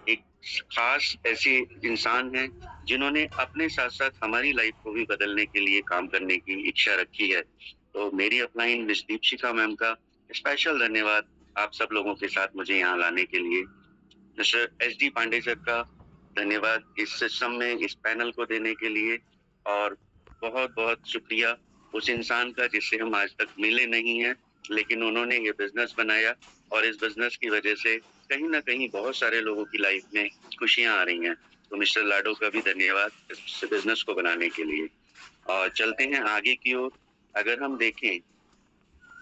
एक खास ऐसे इंसान हैं जिन्होंने अपने साथ-साथ हमारी लाइफ को भी बदलने के लिए काम करने की इच्छा रखी है। तो मेरी अपलाइन मिस दीपशिखा मैम का स्पेशल धन्यवाद आप सब लोगों के साथ मुझे यहाँ लाने के लिए। मिस्टर एसडी पांडे सर का धन्यवाद इस सिस्टम में इस पैनल को देने के लिए और बहुत-बहुत शुक्रिया उस इंसान का जिससे हम आज तक मिले नहीं हैं, लेकिन उन्होंने ये बिज़नेस बनाया और इस बिज़नेस की वजह से कहीं न कहीं बहुत सारे लोगों की लाइफ में खुशियाँ आ रही हैं। तो मिस्टर लाडो का भी धन्यवाद इस बिज़नेस को बनाने के लिए। और चलते हैं आगे की ओर। अगर हम देखें,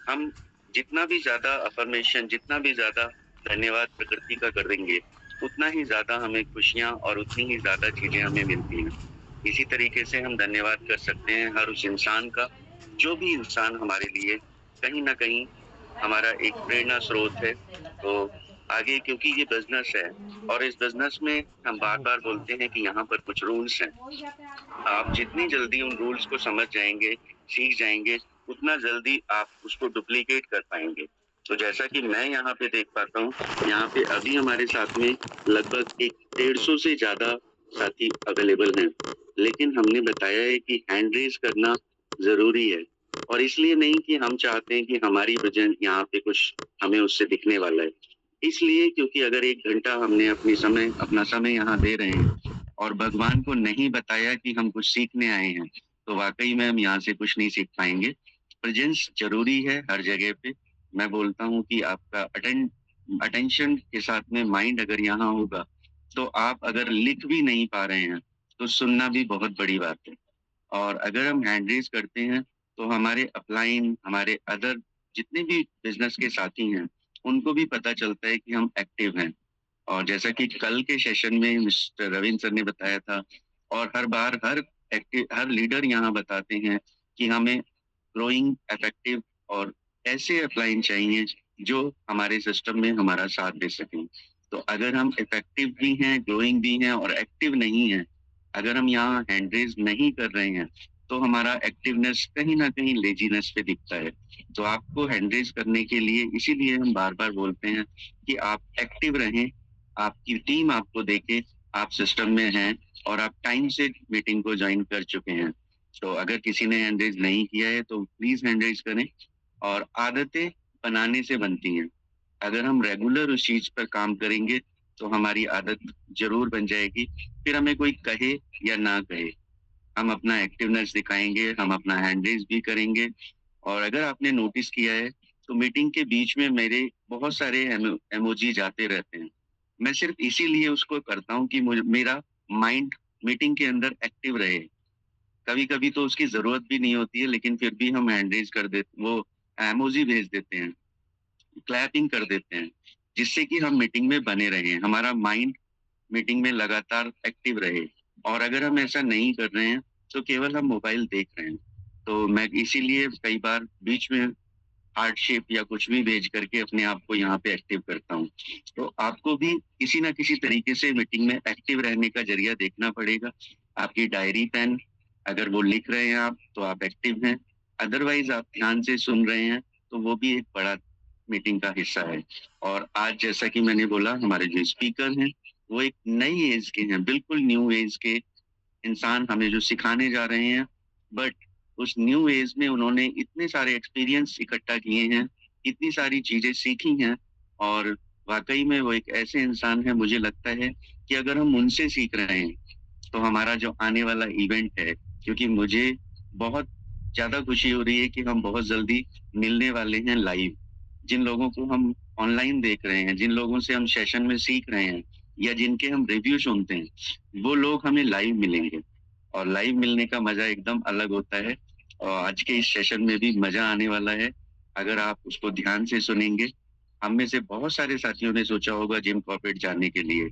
हम जितना भी ज़्यादा अफ़र्मेशन, जितना भी ज़्यादा धन्यवाद प्रकृति का कर देंगे, उतना ही ज़्यादा हमें खुशियाँ और उतनी ही ज़्यादा चीज़ें हमें मिलती हैं। इसी तरीके से हम धन्यवाद कर सकते हैं हर उस इंसान का, जो भी इंसान हमारे लिए कहीं न कहीं हमारा एक प्रेरणा स्रोत है। तो आगे क्योंकि ये बिज़नेस है और इस बिज़नेस में हम बार-बार बोलते हैं कि यहाँ पर कुछ रूल्स हैं। आप जितनी जल्दी उन रूल्स को समझ जाएँगे, सीख जाएँगे, उतना जल्दी आप उसको डुप्लीकेट कर पाएँगे। तो जैसा कि मैं यहाँ पे देख पाता हूँ, यहाँ पे अभी हमारे साथ में लगभग एक 150 से ज़्यादा साथी अवेलेबल हैं। लेकिन हमने बताया है कि हैंड रेज़ करना ज़रूरी है और इसलिए नहीं कि हम चाहते हैं कि हमारी वजह यहाँ पे कुछ हमें उससे दिखने वाला है। इसलिए क्योंकि अगर 1 घंटा हमने अपना समय यहाँ दे रहे हैं और भगवान को नहीं बताया कि हम कुछ सीखने आए हैं, तो वाक़ई में हम यहाँ से कुछ नहीं सीख पाएँगे। प्रेज़ेंस ज़रूरी है हर जगह पे। मैं बोलता हूँ कि आपका अटेंशन के साथ में माइंड अगर यहाँ होगा, तो आप अगर लिख भी नहीं पा रहे हैं, तो सुनना भी बहुत बड़ी बात है। और अगर हम हैंड रेज़ करते हैं, तो हमारे अपलाइन, हमारे अदर जितने भी बिज़नेस के साथी हैं, उनको भी पता चलता है कि हम एक्टिव हैं। और जैसा कि कल के सेशन में मिस्टर रविंद्र सर ने बताया था और हर बार हर लीडर यहाँ बताते हैं कि हमें ग्रोइंग इफेक्टिव और ऐसे अपलाइन चाहिए जो हमारे सिस्टम में हमारा साथ दे सकें। तो अगर हम इफेक्टिव भी हैं, ग्रोइंग भी हैं और एक्टिव नहीं हैं, अगर हम यहाँ हैंड रेज़ नहीं कर रहे हैं, तो हमारा एक्टिवनेस कहीं न कहीं लेज़ीनेस पे दिखता है। तो आपको हैंड रेज़ करने के लिए इसीलिए हम बार-बार बोलते हैं कि आप एक्टिव रहें, आपकी टीम आपको देखे, आप सिस्टम में हैं और आप टाइम से मीटिंग को जॉइन कर चुके हैं। तो अगर किसी ने हैंड रेज़ नहीं किया है तो प्लीज़ हैंड रेज़ करें और आदतें बनाने से बनती हैं। अगर हम रेगुलर उस चीज़ पर काम करेंगे तो हमारी आदत ज़रूर बन जाएगी। फिर हमें कोई कहे या ना कहे, हम अपना एक्टिवनेस दिखाएँगे, हम अपना हैंड रेज़ भी करेंगे और अगर आपने नोटिस किया है तो मीटिंग के बीच में मेरे बहुत सारे इमोजी जाते रहते हैं। मैं सिर्फ़ इसीलिए उसको करता हूँ कि मेरा माइंड मीटिंग के अंदर एक्टिव रहे। कभी-कभी तो उसकी ज़रूरत भी नहीं होती है, लेकिन फिर भी हम हैंड रेज़ कर दे वो इमोजी भेज देते हैं, क्लैपिंग कर देते हैं, जिससे कि हम मीटिंग में बने रहें, हमारा माइंड मीटिंग में लगातार एक्टिव रहे। और अगर हम ऐसा नहीं कर रहे हैं, तो केवल हम मोबाइल देख रहे हैं। तो मैं इसीलिए कई बार बीच में हार्ट शेप या कुछ भी भेज करके अपने आप को यहाँ पे एक्टिव करता हूँ। तो आपको भी किसी न किसी तरीके से मीटिंग में एक्टिव रहने का ज़रिया देखना पड़ेगा। आपकी डायरी, पेन अगर वो लिख रहे हैं आप, तो आप एक्टिव हैं। अदरवाइज़ आप ध्यान से सुन रहे हैं, तो वो भी एक बड़ा मीटिंग का हिस्सा है। और आज जैसा कि मैंने बोला हमारे जो स्पीकर हैं, वो एक नई ऐज के हैं, बिल्कुल न्यू ऐज के इंसान हमें जो सिखाने जा रहे हैं, बट उस न्यू एज में उन्होंने इतने सारे एक्सपीरियंस इकट्ठा किए हैं, इतनी सारी चीज़ें सीखी हैं और वाक़ई में वो एक ऐसे इंसान हैं मुझे लगता है कि अगर हम उनसे सीख रहे हैं, तो हमारा जो आने वाला इवेंट है क्योंकि मुझे बहुत ज़्यादा खुशी हो रही है कि हम बहुत जल्दी मिलने वाले हैं लाइव। जिन लोगों को हम ऑनलाइन देख रहे हैं, जिन लोगों से हम सेशन में सीख रहे हैं या जिनके हम रिव्यू सुनते हैं, वो लोग हमें लाइव मिलेंगे और लाइव मिलने का मज़ा एकदम अलग होता है। और आज के इस सेशन में भी मज़ा आने वाला है, अगर आप उसको ध्यान से सुनेंगे। हम में से बहुत सारे साथियों ने सोचा होगा जिम कॉर्पोरेट जाने के लिए,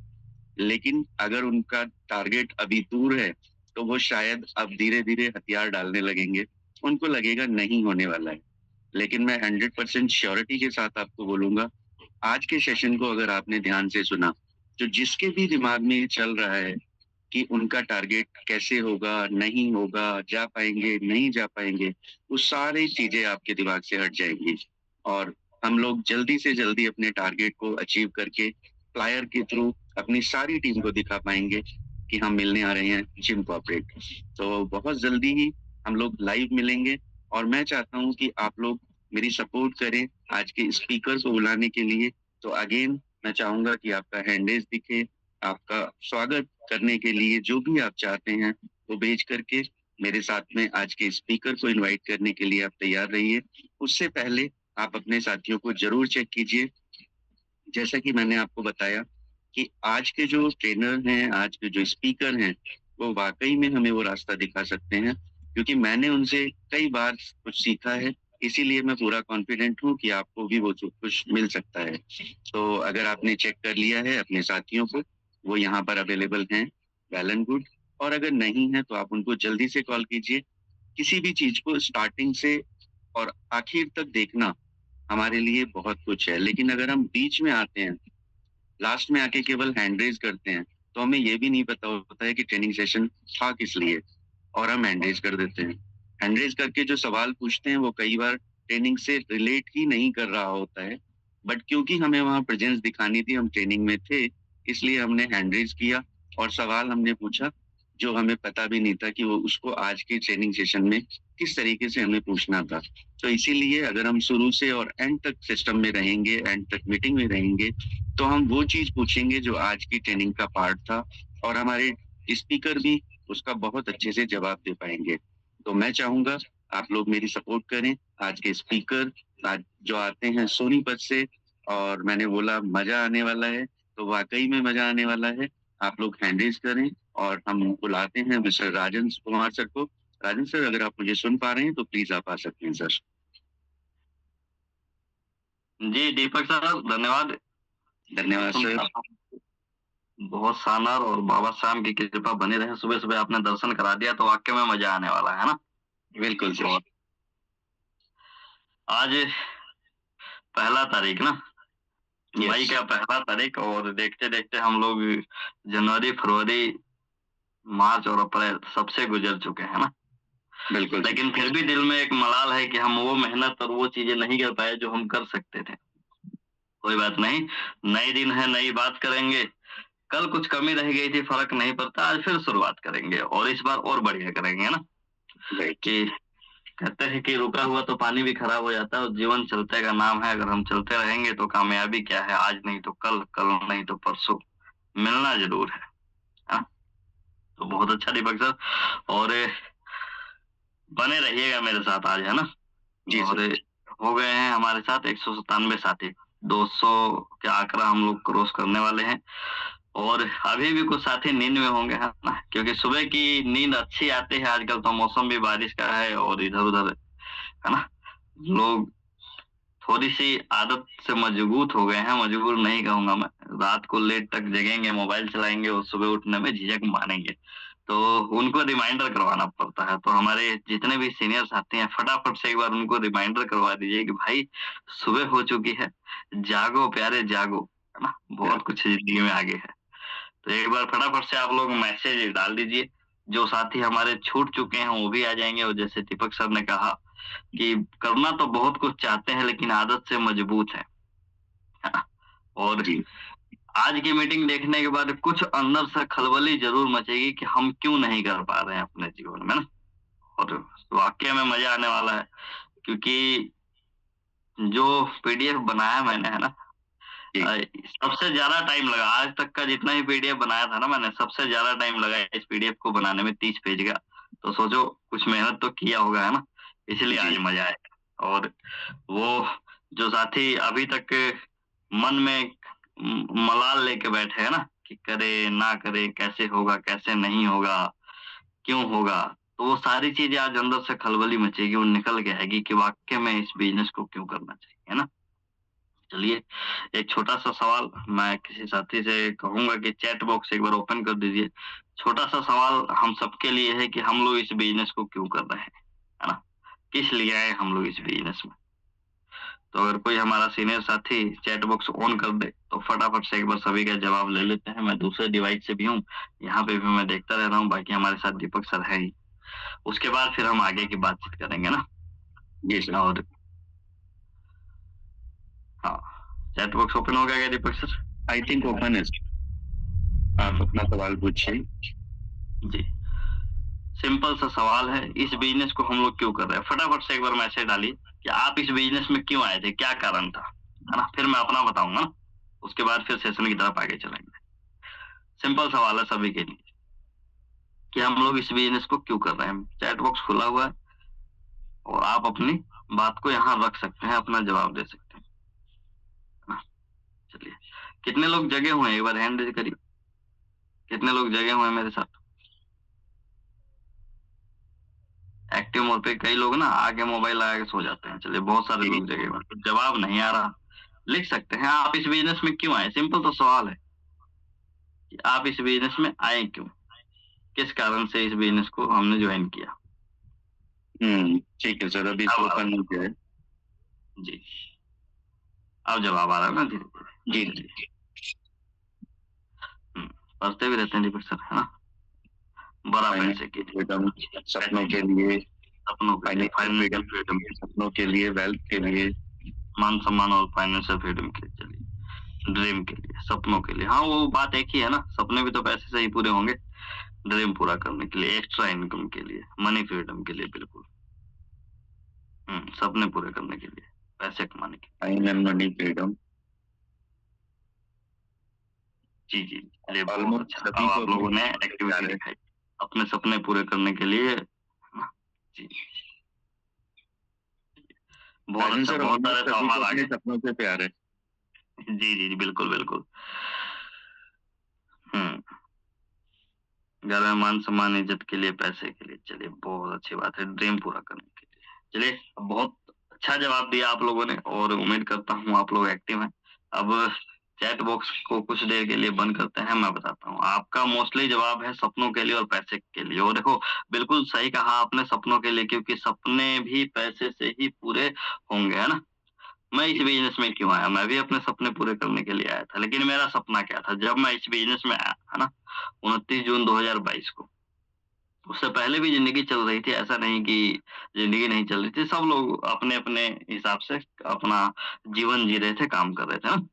लेकिन अगर उनका टारगेट अभी दूर है, तो वो शायद अब धीरे-धीरे हथियार डालने लगेंगे। उनको लगेगा नहीं होने वाला है। लेकिन मैं 100% श्योरिटी के साथ आपको बोलूँगा, आज के सेशन को अगर आपने ध्यान से सुना, तो जिसके भी दिमाग में ये चल रहा है कि उनका टारगेट कैसे होगा, नहीं होगा, जा पाएँगे, नहीं जा पाएँगे, वो सारी चीज़ें आपके दिमाग से हट जाएँगी और हम लोग जल्दी से जल्दी अपने टारगेट को अचीव करके फ्लायर के थ्रू अपनी सारी टीम को दिखा पाएंगे कि हम मिलने आ रहे हैं जिम कॉर्पोरेट। तो बहुत जल्दी ही हम लोग लाइव मिलेंगे और मैं चाहता हूँ कि आप लोग मेरी सपोर्ट करें आज के स्पीकर को बुलाने के लिए। तो अगेन मैं चाहूंगा कि आपका हैंडरेज दिखे, आपका स्वागत करने के लिए जो भी आप चाहते हैं वो भेज करके मेरे साथ में आज के स्पीकर को इनवाइट करने के लिए आप तैयार रहिए। उससे पहले आप अपने साथियों को जरूर चेक कीजिए। जैसा कि मैंने आपको बताया कि आज के जो ट्रेनर हैं, आज के जो स्पीकर हैं, वो वाकई में हमें वो रास्ता दिखा सकते हैं, क्योंकि मैंने उनसे कई बार कुछ सीखा है। इसीलिए मैं पूरा कॉन्फिडेंट हूँ कि आपको भी वो जो कुछ मिल सकता है। तो अगर आपने चेक कर लिया है अपने साथियों को, वो यहाँ पर अवेलेबल हैं, वेल एंड गुड। और अगर नहीं है तो आप उनको जल्दी से कॉल कीजिए। किसी भी चीज को स्टार्टिंग से और आखिर तक देखना हमारे लिए बहुत कुछ है, लेकिन अगर हम बीच में आते हैं, लास्ट में आके केवल हैंड रेज करते हैं, तो हमें ये भी नहीं पता होता है कि ट्रेनिंग सेशन था किस लिए, और हम हैंड रेज कर देते हैं। हैंड रेज करके जो सवाल पूछते हैं वो कई बार ट्रेनिंग से रिलेट ही नहीं कर रहा होता है, बट क्योंकि हमें वहाँ प्रेजेंस दिखानी थी, हम ट्रेनिंग में थे, इसलिए हमने हैंड रेज किया और सवाल हमने पूछा जो हमें पता भी नहीं था कि वो उसको आज के ट्रेनिंग सेशन में किस तरीके से हमें पूछना था। तो इसीलिए अगर हम शुरू से और एंड तक सिस्टम में रहेंगे, एंड तक मीटिंग में रहेंगे, तो हम वो चीज पूछेंगे जो आज की ट्रेनिंग का पार्ट था, और हमारे स्पीकर भी उसका बहुत अच्छे से जवाब दे पाएंगे। तो मैं चाहूंगा आप लोग मेरी सपोर्ट करें। आज के स्पीकर आज जो आते हैं सोनीपत से, और मैंने बोला मजा आने वाला है, तो वाकई में मजा आने वाला है। आप लोग हैंडरेज करें और हम बुलाते हैं मिस्टर राजन कुमार सर को। राजन सर, अगर आप मुझे सुन पा रहे हैं तो प्लीज आप आ सकते हैं सर। जी दीपक सर, धन्यवाद। धन्यवाद सर। बहुत शानदार, और बाबा श्याम की कृपा बनी रहे। सुबह सुबह आपने दर्शन करा दिया तो वाकई में मजा आने वाला है ना। बिल्कुल सर। आज 1 तारीख ना, मई Yes. का 1 तारीख, और देखते देखते हम लोग जनवरी, फरवरी, मार्च और अप्रैल सबसे गुजर चुके हैं ना। बिल्कुल। लेकिन फिर भी दिल में एक मलाल है कि हम वो मेहनत और वो चीजें नहीं कर पाए जो हम कर सकते थे। कोई बात नहीं, नई दिन है, नई बात करेंगे। कल कुछ कमी रह गई थी, फर्क नहीं पड़ता, आज फिर शुरुआत करेंगे और इस बार और बढ़िया करेंगे ना। कि कहते हैं कि रुका हुआ तो पानी भी खराब हो जाता है, और जीवन चलते का नाम है। अगर हम चलते रहेंगे तो कामयाबी क्या है, आज नहीं तो कल, कल नहीं तो परसों मिलना जरूर है। हाँ? तो बहुत अच्छा दीपक सर, और बने रहिएगा मेरे साथ आज, है ना। जी और सर। हो गए हैं हमारे साथ 197 साथी, 200 के आंकड़ा हम लोग क्रॉस करने वाले हैं। और अभी भी कुछ साथी नींद में होंगे, है ना, क्योंकि सुबह की नींद अच्छी आती है। आजकल तो मौसम भी बारिश का है और इधर उधर, है ना, लोग थोड़ी सी आदत से मजबूत हो गए हैं। मजबूर नहीं कहूंगा मैं, रात को लेट तक जगेंगे, मोबाइल चलाएंगे और सुबह उठने में झिझक मानेंगे। तो उनको रिमाइंडर करवाना पड़ता है। तो हमारे जितने भी सीनियर साथी हैं, फटाफट से एक बार उनको रिमाइंडर करवा दीजिए कि भाई सुबह हो चुकी है, जागो प्यारे जागो, है ना, बहुत कुछ जिंदगी में आगे है। तो एक बार फटाफट से आप लोग मैसेज डाल दीजिए। जो साथी हमारे छूट चुके हैं वो भी आ जाएंगे। और जैसे दीपक सर ने कहा कि करना तो बहुत कुछ चाहते हैं लेकिन आदत से मजबूत है। और आज की मीटिंग देखने के बाद कुछ अंदर से खलबली जरूर मचेगी कि हम क्यों नहीं कर पा रहे हैं अपने जीवन में ना। और वाकई में मजा आने वाला है, क्योंकि जो पीडीएफ बनाया मैंने, है ना, सबसे ज्यादा टाइम लगा आज तक का। जितना ही पीडीएफ बनाया था ना मैंने, सबसे ज्यादा टाइम लगा इस पीडीएफ को बनाने में, 30 पेज का। तो सोचो कुछ मेहनत तो किया होगा, है ना, इसलिए आज मजा आया। और वो जो साथी अभी तक मन में मलाल लेके बैठे हैं ना कि करे ना करे, कैसे होगा कैसे नहीं होगा, क्यों होगा, तो वो सारी चीजें आज अंदर से खलबली मचेगी, वो निकल के आएगी कि वाकई में इस बिजनेस को क्यों करना चाहिए, है ना। चलिए, एक छोटा सा सवाल मैं किसी साथी से कहूंगा कि चैट बॉक्स एक बार ओपन कर दीजिए। छोटा सा सवाल हम सबके लिए है कि हम लोग इस बिजनेस को क्यों कर रहे हैं, है ना, किस लिए आए हम लोग इस बिजनेस में। तो अगर कोई हमारा सीनियर साथी चैट बॉक्स ऑन कर दे तो फटाफट से एक बार सभी का जवाब ले लेते हैं। मैं दूसरे डिवाइस से भी हूँ, यहाँ पे भी मैं देखता रह रहा हूँ। बाकी हमारे साथ दीपक सर है ही, उसके बाद फिर हम आगे की बातचीत करेंगे ना। जी सर। और हाँ, चैट बॉक्स ओपन हो गया क्या दीपक सर? आई थिंक ओपन है। आप अपना सवाल पूछिए। जी, सिंपल सा सवाल है, इस बिजनेस को हम लोग क्यों कर रहे हैं? फटाफट से एक बार मैसेज डालिए कि आप इस बिजनेस में क्यों आए थे, क्या कारण था, है ना? फिर मैं अपना बताऊंगा ना, उसके बाद फिर सेशन की तरफ आगे चलेंगे। सिंपल सवाल है सभी के लिए कि हम लोग इस बिजनेस को क्यों कर रहे हैं। चैट बॉक्स खुला हुआ है और आप अपनी बात को यहाँ रख सकते हैं, अपना जवाब दे सकते हैं, है ना? चलिए, कितने लोग जगे हुए हैं एक बार हैंड रेज करिए। कितने लोग जगे हुए हैं मेरे साथ? एक्टिव मोड पे कई लोग ना आगे मोबाइल लगा के सो जाते हैं। चलिए, बहुत सारे लोग जगे हुए हैं। जवाब नहीं आ रहा, लिख सकते हैं आप इस बिजनेस में क्यों आए। सिंपल तो सवाल है कि आप इस बिजनेस में आए क्यों, किस कारण से इस बिजनेस को हमने ज्वाइन किया। ठीक है सर, अभी इसको ओपन हो गया है। जी, अब जवाब आ रहा है ना धीरे जी जी। पढ़ते भी रहते हैं दीपक सर, है ना? बड़ा पैसे के लिए, सपनों के लिए, सपनों के लिए, फाइनेंशियल फ्रीडम, सपनों के लिए, वेल्थ के लिए, मान सम्मान और फाइनेंशियल फ्रीडम के लिए। चलिए, ड्रीम के लिए, सपनों के लिए। हाँ, वो बात एक ही है ना, सपने भी तो पैसे से ही पूरे होंगे। ड्रीम पूरा करने के लिए, एक्स्ट्रा इनकम के लिए, मनी फ्रीडम के लिए, बिल्कुल। सपने पूरे करने के लिए, पैसे कमाने के लिए। Time and money freedom. जी जी, चलिए, बहुत अच्छा। अब आप लोगों ने एक्टिविटी दिखाई अपने सपने पूरे करने के लिए। जी, बहुत अच्छा, बहुत सारे सवाल आ गए। सपनों से प्यार है। जी जी जी, बिल्कुल बिल्कुल। घर में मान सम्मान, इज्जत के लिए, पैसे के लिए। चलिए, बहुत अच्छी बात है, ड्रीम पूरा करने के लिए। चलिए, बहुत अच्छा जवाब दिया आप लोगों ने और उम्मीद करता हूँ आप लोग एक्टिव हैं। अब चैट बॉक्स को कुछ देर के लिए बंद करते हैं, मैं बताता हूँ। आपका मोस्टली जवाब है सपनों के लिए और पैसे के लिए। और देखो, बिल्कुल सही कहा आपने, सपनों के लिए, क्योंकि सपने भी पैसे से ही पूरे होंगे, है ना? मैं इस बिजनेस में क्यों आया? मैं भी अपने सपने पूरे करने के लिए आया था, लेकिन मेरा सपना क्या था जब मैं इस बिजनेस में आया, है ना? 29 जून 2022 को। उससे पहले भी जिंदगी चल रही थी, ऐसा नहीं कि जिंदगी नहीं चल रही थी। सब लोग अपने अपने हिसाब से अपना जीवन जी रहे थे, काम कर रहे थे ना।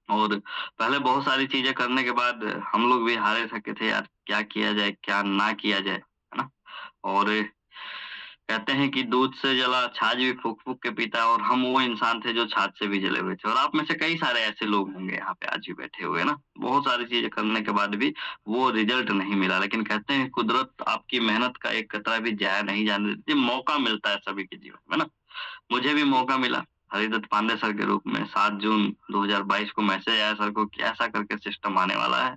और पहले बहुत सारी चीजें करने के बाद हम लोग भी हारे थके थे यार, क्या किया जाए, क्या ना किया जाए, है ना? और कहते हैं कि दूध से जला छाछ भी फूक-फूक के पीता है, और हम वो इंसान थे जो छाछ से भी जले हुए थे। और आप में से कई सारे ऐसे लोग होंगे यहाँ पे आज भी बैठे हुए, ना? बहुत सारी चीज़ें करने के बाद भी वो रिज़ल्ट नहीं मिला। लेकिन कहते हैं कुदरत आपकी मेहनत का एक कतरा भी ज़ाया नहीं जाने देती। मौका मिलता है सभी के जीवन में, ना? मुझे भी मौका मिला हरिदत्त पांडे सर के रूप में। 7 जून 2022 को मैसेज आया सर को कि ऐसा करके सिस्टम आने वाला है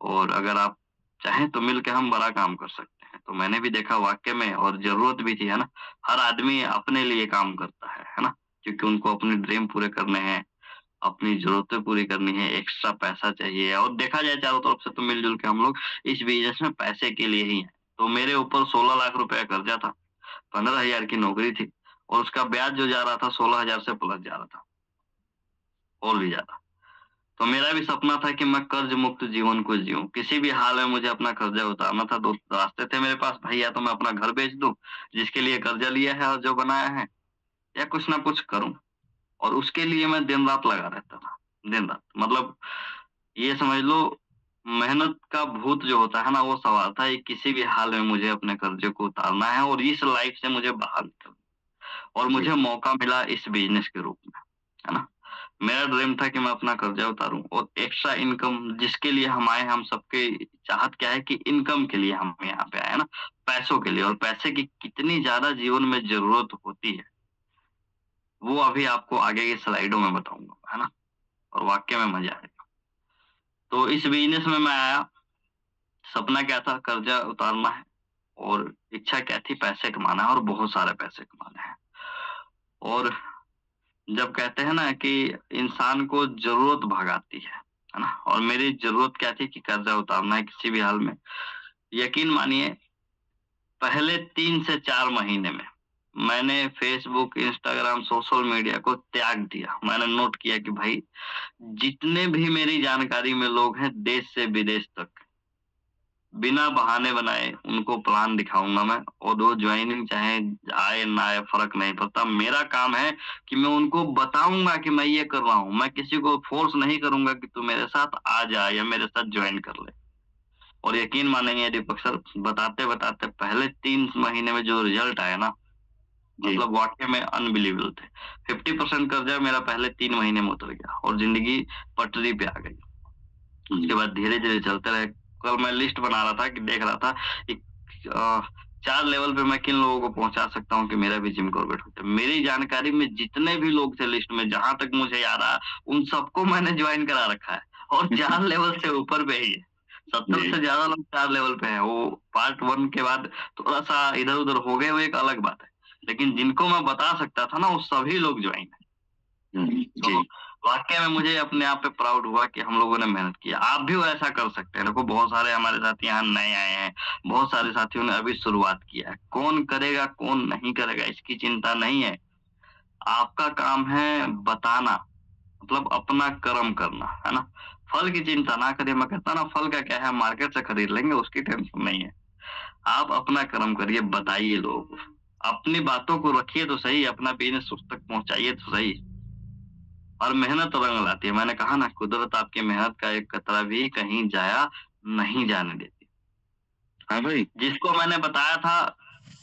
और अगर आप चाहें तो मिल के हम बड़ा काम कर सकते हैं। तो मैंने भी देखा वाक़ई में, और ज़रूरत भी थी, है ना? हर आदमी अपने लिए काम करता है ना? क्योंकि उनको अपने ड्रीम पूरे करने हैं, अपनी ज़रूरतें पूरी करनी है, एक्स्ट्रा पैसा चाहिए। और देखा जाए चारों तरफ से तो मिल-जुल के हम लोग इस बिज़नेस में पैसे के लिए ही हैं। तो मेरे ऊपर 16 लाख रुपए कर्ज़ा था, 15,000 की नौकरी थी और उसका ब्याज जो जा रहा था 16,000 से प्लस जा रहा था, और भी ज़्यादा। तो मेरा भी सपना था कि मैं कर्ज मुक्त जीवन को जीऊँ। किसी भी हाल में मुझे अपना कर्जा उतारना था। 2 रास्ते थे मेरे पास, भाई, या तो मैं अपना घर बेच दूँ, जिसके लिए कर्जा लिया है और जो बनाया है, या कुछ ना कुछ करूँ। और उसके लिए मैं दिन-रात लगा रहता था, दिन-रात। मतलब ये समझ लो, मेहनत का भूत जो होता है ना, वो सवार था। ये किसी भी हाल में मुझे अपने कर्जे को उतारना है और इस लाइफ से मुझे बाहर निकलना। और मुझे मौका मिला इस बिज़नेस के रूप में, है ना? मेरा ड्रीम था कि मैं अपना कर्जा उतारूँ और एक्स्ट्रा इनकम, जिसके लिए हम आए हैं, हम सबकी चाहत क्या है कि इनकम के लिए हम यहाँ पे आए हैं ना, पैसों के लिए। और पैसे की कितनी ज़्यादा जीवन में ज़रूरत होती है, वो अभी आपको आगे की स्लाइडों में बताऊँगा, है ना? और वाक़ई में मज़ा आएगा। तो इस बिज़नेस में मैं आया, सपना क्या था? कर्जा उतारना है, और इच्छा क्या थी? पैसे कमाना है, और बहुत सारे पैसे कमाने हैं। और जब कहते हैं ना कि इंसान को ज़रूरत भगाती है ना? और मेरी ज़रूरत क्या थी कि कर्ज़ा उतारना है किसी भी हाल में। यकीन मानिए, पहले 3 से 4 महीने में मैंने फ़ेसबुक, इंस्टाग्राम, सोशल मीडिया को त्याग दिया। मैंने नोट किया कि भाई, जितने भी मेरी जानकारी में लोग हैं, देश से विदेश तक, बिना बहाने बनाए उनको प्लान दिखाऊंगा मैं, और वो ज्वाइनिंग चाहे आए ना आए फर्क नहीं पड़ता। मेरा काम है कि मैं उनको बताऊंगा कि मैं ये कर रहा हूँ। मैं किसी को फोर्स नहीं करूंगा कि तू मेरे साथ आ जा या मेरे साथ ज्वाइन कर ले। और यकीन मानेंगे दीपक सर, बताते बताते पहले 3 महीने में जो रिजल्ट आया ना, मतलब वाकई में अनबिलीवेबल थे। 50% कर्जा मेरा पहले 3 महीने में उतर गया और जिंदगी पटरी पे आ गई। उसके बाद धीरे धीरे चलते रहे। कल मैं लिस्ट बना रहा था कि देख रहा था कि 4 लेवल पे मैं किन लोगों को पहुंचा सकता हूँ कि मेरा भी जिम कॉर्बेट होता है। मेरी जानकारी में जितने भी लोग थे लिस्ट में, जहां तक मुझे याद आ, उन सबको मैंने ज्वाइन करा रखा है और 4 लेवल से ऊपर पे ही है। 70 से ज्यादा लोग 4 लेवल पे हैं। वो पार्ट 1 के बाद थोड़ा सा इधर उधर हो गए, वो एक अलग बात है, लेकिन जिनको मैं बता सकता था ना, वो सभी लोग ज्वाइन है। तो वाकई में मुझे अपने आप पे प्राउड हुआ कि हम लोगों ने मेहनत की। आप भी ऐसा कर सकते हैं। देखो बहुत सारे हमारे साथी यहाँ नए आए हैं, बहुत सारे साथियों ने अभी शुरुआत किया है। कौन करेगा कौन नहीं करेगा इसकी चिंता नहीं है। आपका काम है बताना, मतलब अपना कर्म करना, है ना। फल की चिंता ना करिए। मैं कहता ना, फल का क्या है, मार्केट से खरीद लेंगे, उसकी टेंशन नहीं है। आप अपना कर्म करिए, बताइए लोगों को, अपनी बातों को रखिए तो सही, अपना बिजनेस उस तक पहुंचाइए तो सही। और मेहनत रंग लाती है। मैंने कहा ना, कुदरत आपकी मेहनत का एक कतरा भी कहीं जाया नहीं जाने देती। हाँ भाई, जिसको मैंने बताया था,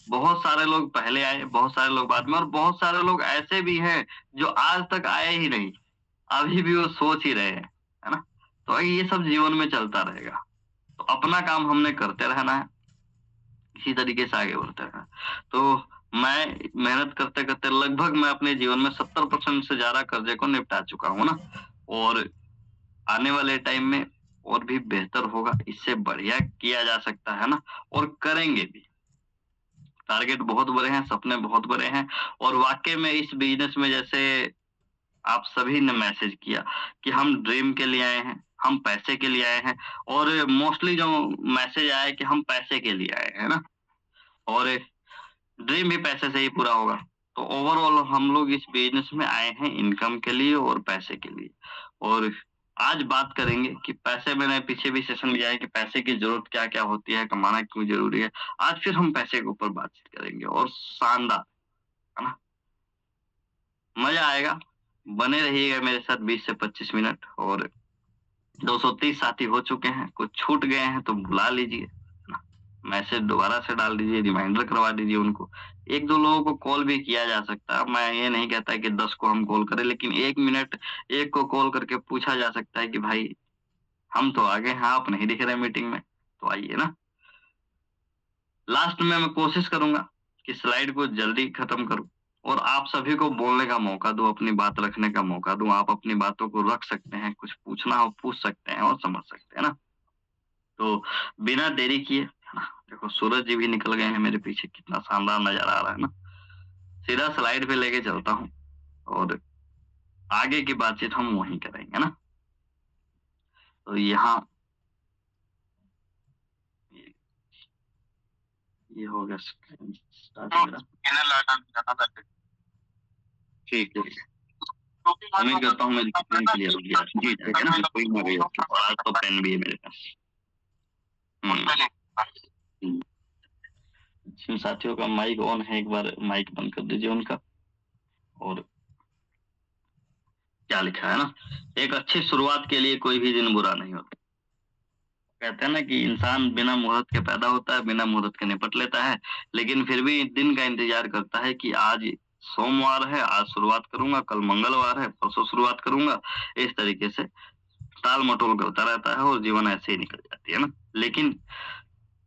बहुत सारे लोग पहले आए, बहुत सारे लोग बाद में, और बहुत सारे लोग ऐसे भी हैं जो आज तक आए ही नहीं, अभी भी वो सोच ही रहे हैं, है ना। तो ये सब जीवन में चलता रहेगा। तो अपना काम हमने करते रहना है, इसी तरीके से आगे बढ़ते रहना। तो मैं मेहनत करते करते लगभग मैं अपने जीवन में 70% से ज्यादा कर्जे को निपटा चुका हूँ ना। और आने वाले टाइम में और भी बेहतर होगा, इससे बढ़िया किया जा सकता है ना, और करेंगे भी। टारगेट बहुत बड़े हैं, सपने बहुत बड़े हैं। और वाकई में इस बिजनेस में, जैसे आप सभी ने मैसेज किया कि हम ड्रीम के लिए आए हैं, हम पैसे के लिए आए हैं, और मोस्टली जो मैसेज आया है कि हम पैसे के लिए आए हैं ना, और ड्रीम भी पैसे से ही पूरा होगा। तो ओवरऑल हम लोग इस बिजनेस में आए हैं इनकम के लिए और पैसे के लिए। और आज बात करेंगे कि पैसे, मैंने पीछे भी सेशन दिया है कि पैसे की जरूरत क्या क्या होती है, कमाना क्यों जरूरी है। आज फिर हम पैसे के ऊपर बातचीत करेंगे, और शानदार, है ना, मजा आएगा। बने रहिएगा मेरे साथ 20 से 25 मिनट। और 230 साथी हो चुके हैं, कुछ छूट गए हैं तो बुला लीजिए, ना, मैसेज दोबारा से डाल दीजिए, रिमाइंडर करवा दीजिए उनको। 1-2 लोगों को कॉल भी किया जा सकता है। मैं ये नहीं कहता कि 10 को हम कॉल करें, लेकिन 1 मिनट एक को कॉल करके पूछा जा सकता है कि भाई हम तो आगे हैं, आप नहीं दिख रहे मीटिंग में, तो आइए ना। लास्ट में मैं कोशिश करूंगा कि स्लाइड को जल्दी खत्म करूं और आप सभी को बोलने का मौका दूं, अपनी बात रखने का मौका दूं। आप अपनी बातों को रख सकते हैं, कुछ पूछना हो पूछ सकते हैं और समझ सकते हैं ना। तो बिना देरी किए, है ना, देखो सूरज जी भी निकल गए हैं मेरे पीछे, कितना शानदार नजारा आ रहा है ना। सीधा स्लाइड पे लेके चलता हूँ और आगे की बातचीत हम वहीं करेंगे ना। तो यहाँ ये हो गया स्टार्ट मेरा। ठीक है, उम्मीद करता हूँ मेरी स्क्रीन क्लियर हो गया। जी ठीक है ना, और आज तो पेन भी है मेरे पास। जिन साथियों का माइक ऑन है, एक बार माइक बंद कर दीजिए उनका। और क्या लिखा है ना, एक अच्छी शुरुआत के लिए कोई भी दिन बुरा नहीं होता। कहते हैं ना कि इंसान बिना मुहूर्त के पैदा होता है, बिना मुहूर्त के निपट लेता है, लेकिन फिर भी दिन का इंतजार करता है कि आज सोमवार है, आज शुरुआत करूंगा, कल मंगलवार है, परसों शुरुआत करूंगा। इस तरीके से टाल मटोल करता रहता है और जीवन ऐसे ही निकल जाती है ना। लेकिन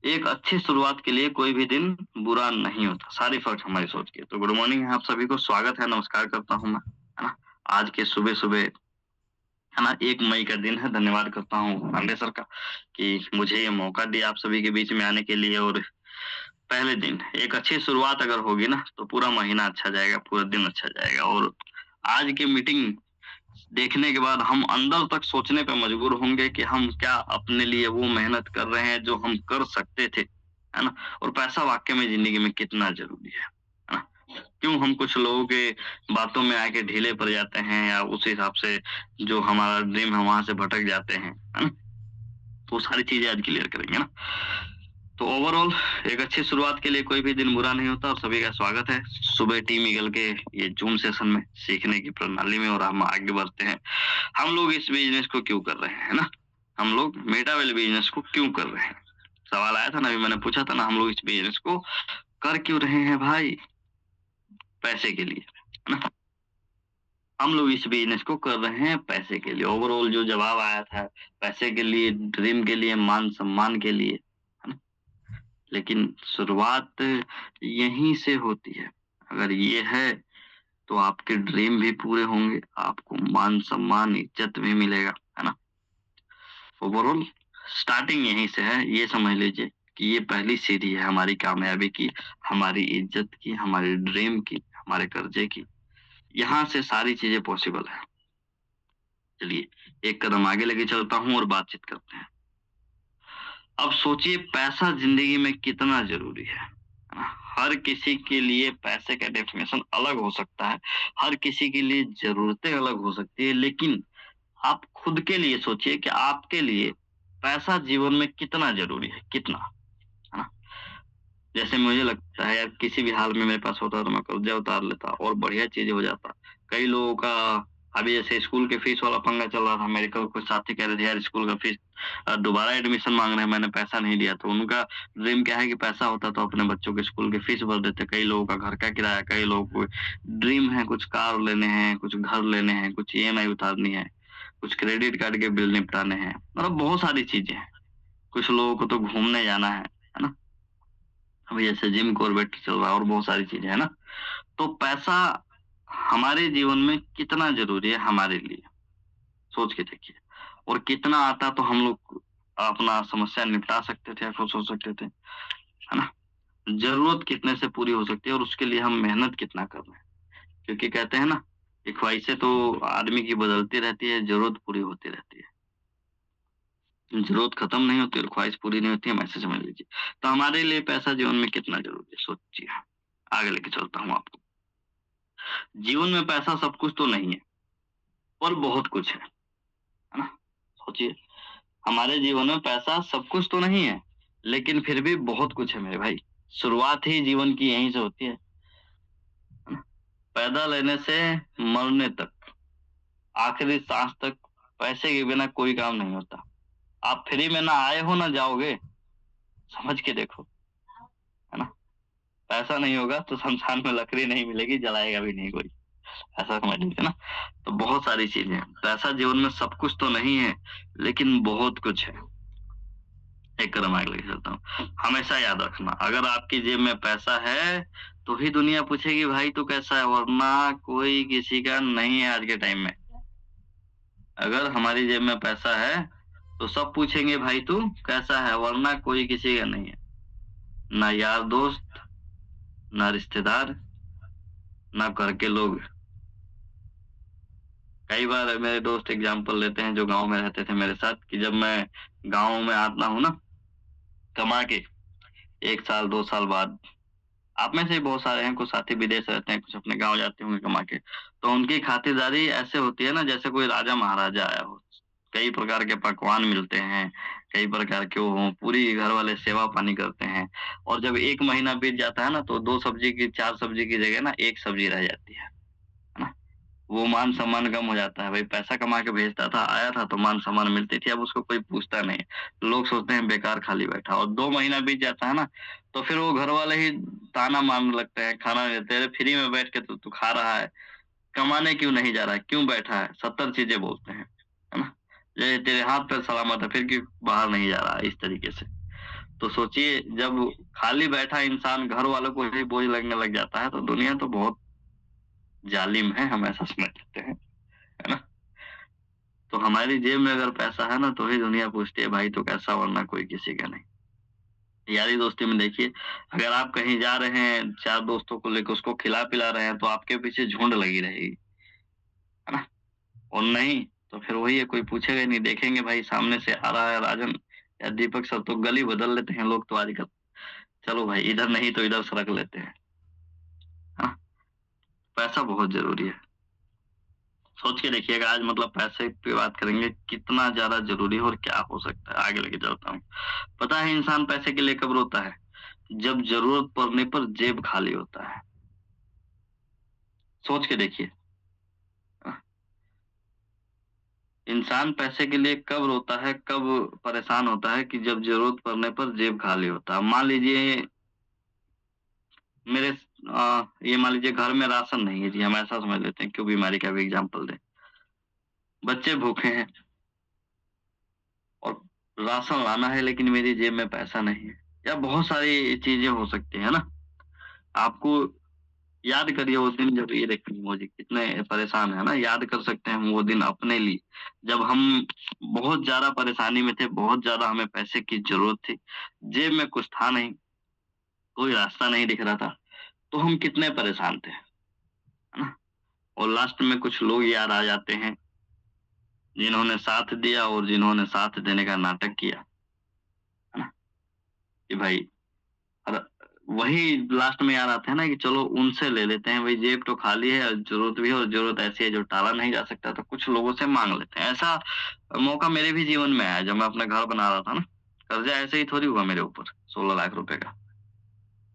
एक अच्छी शुरुआत के लिए कोई भी दिन बुरा नहीं होता। सारी फर्क हमारी सोच की है। तो गुड मॉर्निंग है आप सभी को, स्वागत है, नमस्कार करता हूँ मैं, है ना। आज के सुबह सुबह, है ना, 1 मई का दिन है। धन्यवाद करता हूँ पांडे सर का कि मुझे ये मौका दिया आप सभी के बीच में आने के लिए। और पहले दिन एक अच्छी शुरुआत अगर होगी ना, तो पूरा महीना अच्छा जाएगा, पूरा दिन अच्छा जाएगा। और आज की मीटिंग देखने के बाद हम अंदर तक सोचने पे मजबूर होंगे कि हम क्या अपने लिए वो मेहनत कर रहे हैं जो हम कर सकते थे, है ना। और पैसा वाकई में जिंदगी में कितना जरूरी है ना। क्यों हम कुछ लोगों के बातों में आके ढीले पड़ जाते हैं, या उस हिसाब से जो हमारा ड्रीम है वहां से भटक जाते हैं, है ना। तो सारी चीजें आज क्लियर करेंगे ना। तो ओवरऑल एक अच्छी शुरुआत के लिए कोई भी दिन बुरा नहीं होता और सभी का स्वागत है सुबह टीम ईगल के ये जूम सेशन में, सीखने की प्रणाली में, और हम आगे बढ़ते हैं। हम लोग इस बिजनेस को क्यों कर रहे हैं ना, हम लोग मेटावेल बिजनेस को क्यों कर रहे हैं, सवाल आया था ना, अभी मैंने पूछा था ना, हम लोग इस बिजनेस को कर क्यों रहे हैं भाई, पैसे के लिए, है ना। हम लोग इस बिजनेस को कर रहे हैं पैसे के लिए। ओवरऑल जो जवाब आया था, पैसे के लिए, ड्रीम के लिए, मान सम्मान के लिए, है ना। लेकिन शुरुआत यहीं से होती है। अगर ये है तो आपके ड्रीम भी पूरे होंगे, आपको मान सम्मान इज्जत भी मिलेगा, है ना। ओवरऑल स्टार्टिंग यहीं से है, ये समझ लीजिए कि ये पहली सीढ़ी है हमारी कामयाबी की, हमारी इज्जत की, हमारी ड्रीम की, हमारे कर्जे की। यहाँ से सारी चीजें पॉसिबल है। चलिए एक कदम आगे लेके चलता हूँ और बातचीत करते हैं। अब सोचिए पैसा जिंदगी में कितना जरूरी है ना। हर किसी के लिए पैसे का डेफिनेशन अलग हो सकता है, हर किसी के लिए जरूरतें अलग हो सकती है, लेकिन आप खुद के लिए सोचिए कि आपके लिए पैसा जीवन में कितना जरूरी है, कितना, है ना। जैसे मुझे लगता है यार, किसी भी हाल में मेरे पास होता तो मैं कर्जा उतार लेता और बढ़िया चीजें हो जाता। कई लोगों का अभी जैसे स्कूल के फीस वाला पंगा चल रहा था, मेरे को कुछ साथी कह रहे थे यार स्कूल का फीस दोबारा एडमिशन मांग रहे हैं, मैंने पैसा नहीं दिया। तो उनका ड्रीम क्या है कि पैसा होता तो अपने बच्चों के स्कूल के फीस भर देते। कई लोगों का घर का किराया, कई लोगों को ड्रीम है कुछ कार लेने हैं, कुछ घर लेने हैं, कुछ ईएमआई उतारनी है, कुछ क्रेडिट कार्ड के बिल निपटाने हैं, मतलब बहुत सारी चीजें हैं। कुछ लोगों को तो घूमने जाना है ना। अभी जैसे जिम कॉर्बेट चल रहा है और बहुत सारी चीजें है ना। तो पैसा हमारे जीवन में कितना जरूरी है हमारे लिए, सोच के देखिए। और कितना आता तो हम लोग अपना समस्या निपटा सकते थे या खुश हो सकते थे, है ना। जरूरत कितने से पूरी हो सकती है और उसके लिए हम मेहनत कितना कर रहे हैं। क्योंकि कहते हैं ना कि ख्वाहिशें तो आदमी की बदलती रहती है, जरूरत पूरी होती रहती है। जरूरत खत्म नहीं होती और ख्वाहिश पूरी नहीं होती है, ऐसे समझ लीजिए। तो हमारे लिए पैसा जीवन में कितना जरूरी है सोचिए। आगे लेके चलता हूँ आपको। जीवन में पैसा सब कुछ तो नहीं है, पर बहुत कुछ है ना। सोचिए, हमारे जीवन में पैसा सब कुछ तो नहीं है, लेकिन फिर भी बहुत कुछ है मेरे भाई। शुरुआत ही जीवन की यहीं से होती है ना? पैदा लेने से मरने तक, आखिरी सांस तक पैसे के बिना कोई काम नहीं होता। आप फ्री में ना आए हो ना जाओगे, समझ के देखो, है ना। पैसा नहीं होगा तो शमशान में लकड़ी नहीं मिलेगी, जलाएगा भी नहीं कोई, ऐसा समझ लीजिए ना। तो बहुत सारी चीजें हैं। पैसा जीवन में सब कुछ तो नहीं है, लेकिन बहुत कुछ है। एक कदम आगे लेके चलता हूँ। हमेशा याद रखना, अगर आपकी जेब में पैसा है तो ही दुनिया पूछेगी भाई तू कैसा है, वरना कोई किसी का नहीं है आज के टाइम में। अगर हमारी जेब में पैसा है तो सब पूछेंगे भाई तू कैसा है, वरना कोई किसी का नहीं है। ना यार दोस्त, ना रिश्तेदार, ना घर के लोग। कई बार मेरे दोस्त एग्जाम्पल लेते हैं जो गांव में रहते थे मेरे साथ, कि जब मैं गांव में आता हूँ ना कमा के, 1 साल 2 साल बाद, आप में से बहुत सारे हैं, कुछ साथी विदेश रहते हैं, कुछ अपने गांव जाते होंगे कमा के, तो उनकी खातिरदारी ऐसे होती है ना जैसे कोई राजा महाराजा आया हो। कई प्रकार के पकवान मिलते हैं, कई प्रकार के वो हों, पूरी घर वाले सेवा पानी करते हैं। और जब 1 महीना बीत जाता है ना, तो 2 सब्जी की 4 सब्जी की जगह ना 1 सब्जी रह जाती है ना। वो मान सम्मान कम हो जाता है। भाई पैसा कमा के भेजता था, आया था तो मान सम्मान मिलती थी, अब उसको कोई पूछता नहीं। लोग सोचते हैं बेकार खाली बैठा। और 2 महीना बीत जाता है ना, तो फिर वो घर वाले ही ताना मारने लगते हैं, खाना नहीं देते, "अरे फ्री में बैठ के तो तू खा रहा है, कमाने क्यों नहीं जा रहा है, क्यों बैठा है?" 70 चीजें बोलते हैं, है ना। ये तेरे हाथ पैर सलामत है, फिर क्यों बाहर नहीं जा रहा है, इस तरीके से। तो सोचिए, जब खाली बैठा इंसान घर वालों को ही बोझ लगने लग जाता है, तो दुनिया तो बहुत जालिम है, हम ऐसा समझ सकते हैं, है ना। तो हमारी जेब में अगर पैसा है ना, तो ही दुनिया पूछती है भाई तो कैसा, वरना कोई किसी का नहीं। यारी दोस्ती में देखिए, अगर आप कहीं जा रहे हैं 4 दोस्तों को लेकर, उसको खिला पिला रहे हैं, तो आपके पीछे झुंड लगी रहेगी, है ना। और नहीं तो फिर वही है, कोई पूछेगा ही नहीं। देखेंगे भाई सामने से आ रहा है राजन या दीपक सर, तो गली बदल लेते हैं लोग तो आजकल, चलो भाई इधर नहीं तो इधर सड़क लेते हैं, है ना। पैसा बहुत जरूरी है। सोच के देखिएगा आज मतलब पैसे पे बात करेंगे कितना ज्यादा जरूरी है और क्या हो सकता है, आगे लेके चलता हूँ। पता है इंसान पैसे के लिए कब रोता है? जब जरूरत पड़ने पर जेब खाली होता है। सोच के देखिए। इंसान पैसे के लिए कब रोता है, कब परेशान होता है कि जब जरूरत पड़ने पर जेब खाली होता है। मान लीजिए मेरे ये मान लीजिए घर में राशन नहीं है जी, हम ऐसा समझ लेते हैं, क्यों बीमारी का भी एग्जाम्पल दें। बच्चे भूखे हैं और राशन लाना है लेकिन मेरी जेब में पैसा नहीं है, या बहुत सारी चीजें हो सकती है ना। आपको याद करिए वो दिन जब ये देखिए मुझे कितने परेशान है ना, याद कर सकते हैं हम वो दिन अपने लिए जब हम बहुत ज्यादा परेशानी में थे, बहुत ज्यादा हमें पैसे की जरूरत थी, जेब में कुछ था नहीं, कोई रास्ता नहीं दिख रहा था, तो हम कितने परेशान थे, है ना। और लास्ट में कुछ लोग याद आ जाते हैं जिन्होंने साथ दिया और जिन्होंने साथ देने का नाटक किया, है ना, कि भाई और वही लास्ट में याद आते हैं ना कि चलो उनसे ले लेते हैं, भाई जेब तो खाली है और जरूरत भी है, और जरूरत ऐसी है जो टाला नहीं जा सकता, तो कुछ लोगों से मांग लेते हैं। ऐसा मौका मेरे भी जीवन में आया जब मैं अपना घर बना रहा था ना। कर्जा ऐसे ही थोड़ी हुआ मेरे ऊपर 16 लाख रुपए का।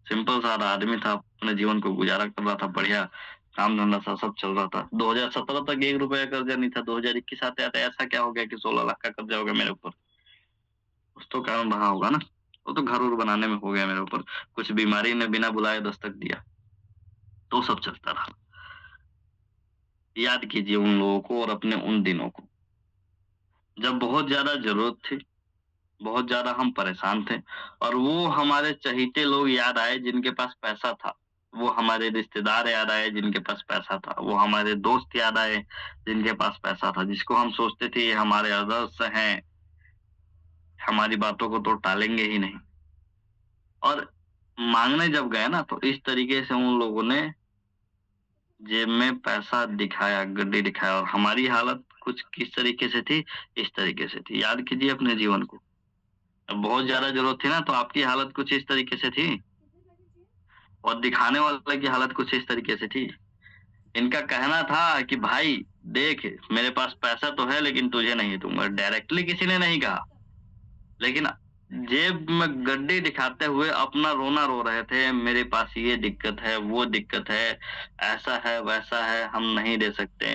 सिंपल सा आदमी था, अपने जीवन को गुजारा कर रहा था, बढ़िया काम धंधा सा सब चल रहा था। 2017 तक 1 रुपए का कर्जा नहीं था, 2021 आते आते ऐसा क्या हो गया कि 16 लाख का कर्जा हो गया मेरे ऊपर। कुछ तो कारण रहा होगा ना। वो तो घर बनाने में हो गया मेरे ऊपर, कुछ बीमारी ने बिना बुलाए दस्तक दिया, तो सब चलता रहा। याद कीजिए उन लोगों को और अपने उन दिनों को जब बहुत ज्यादा जरूरत थी, बहुत ज्यादा हम परेशान थे, और वो हमारे चहीते लोग याद आए जिनके पास पैसा था, वो हमारे रिश्तेदार याद आए जिनके पास पैसा था, वो हमारे दोस्त याद आए जिनके पास पैसा था, जिसको हम सोचते थे ये हमारे आदर्श हैं, हमारी बातों को तो टालेंगे ही नहीं। और मांगने जब गए ना तो इस तरीके से उन लोगों ने जेब में पैसा दिखाया, गड्डी दिखाया, और हमारी हालत कुछ किस तरीके से थी, इस तरीके से थी। याद कीजिए अपने जीवन को। अब बहुत ज्यादा जरूरत थी ना तो आपकी हालत कुछ इस तरीके से थी, और दिखाने वाले की हालत कुछ इस तरीके से थी। इनका कहना था कि भाई देख मेरे पास पैसा तो है लेकिन तुझे नहीं दूंगा। डायरेक्टली किसी ने नहीं कहा, लेकिन जेब में गड्डी दिखाते हुए अपना रोना रो रहे थे, मेरे पास ये दिक्कत है, वो दिक्कत है, ऐसा है वैसा है, हम नहीं दे सकते,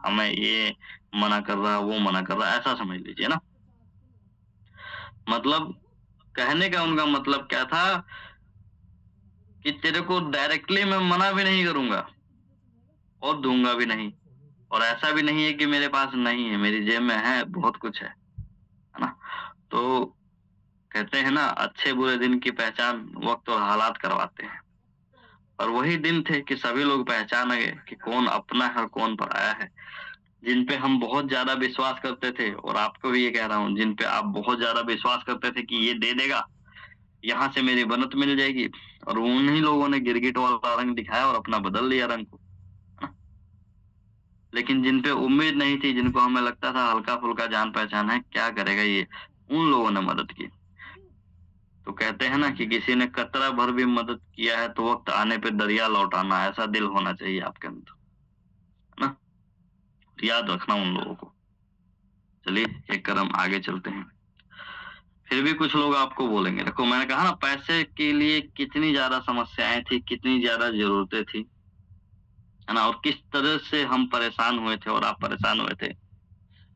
हमें ये मना कर रहा, वो मना कर रहा, ऐसा समझ लीजिए ना। मतलब कहने का उनका मतलब क्या था कि तेरे को डायरेक्टली मैं मना भी नहीं करूंगा और दूंगा भी नहीं, और ऐसा भी नहीं है कि मेरे पास नहीं है, मेरी जेब में है, बहुत कुछ है ना। तो कहते हैं ना अच्छे बुरे दिन की पहचान वक्त और हालात करवाते हैं, और वही दिन थे कि सभी लोग पहचान गए कि कौन अपना है और कौन पराया है। जिन पे हम बहुत ज्यादा विश्वास करते थे, और आपको भी ये कह रहा हूँ, जिन पे आप बहुत ज्यादा विश्वास करते थे कि ये दे देगा, यहाँ से मेरी बनत मिल जाएगी, और उन्हीं लोगों ने गिरगिट वाला रंग दिखाया और अपना बदल लिया रंग को, है ना। लेकिन जिन पे उम्मीद नहीं थी, जिनको हमें लगता था हल्का फुल्का जान पहचान है, क्या करेगा ये, उन लोगों ने मदद की। तो कहते हैं ना कि किसी ने कतरा भर भी मदद किया है तो वक्त आने पे दरिया लौटाना, ऐसा दिल होना चाहिए आपके अंदर, है ना। याद रखना उन लोगों को। चलिए एक कदम आगे चलते हैं। फिर भी कुछ लोग आपको बोलेंगे, देखो मैंने कहा ना पैसे के लिए कितनी ज्यादा समस्याएं थी, कितनी ज्यादा जरूरतें थी, है ना, और किस तरह से हम परेशान हुए थे और आप परेशान हुए थे,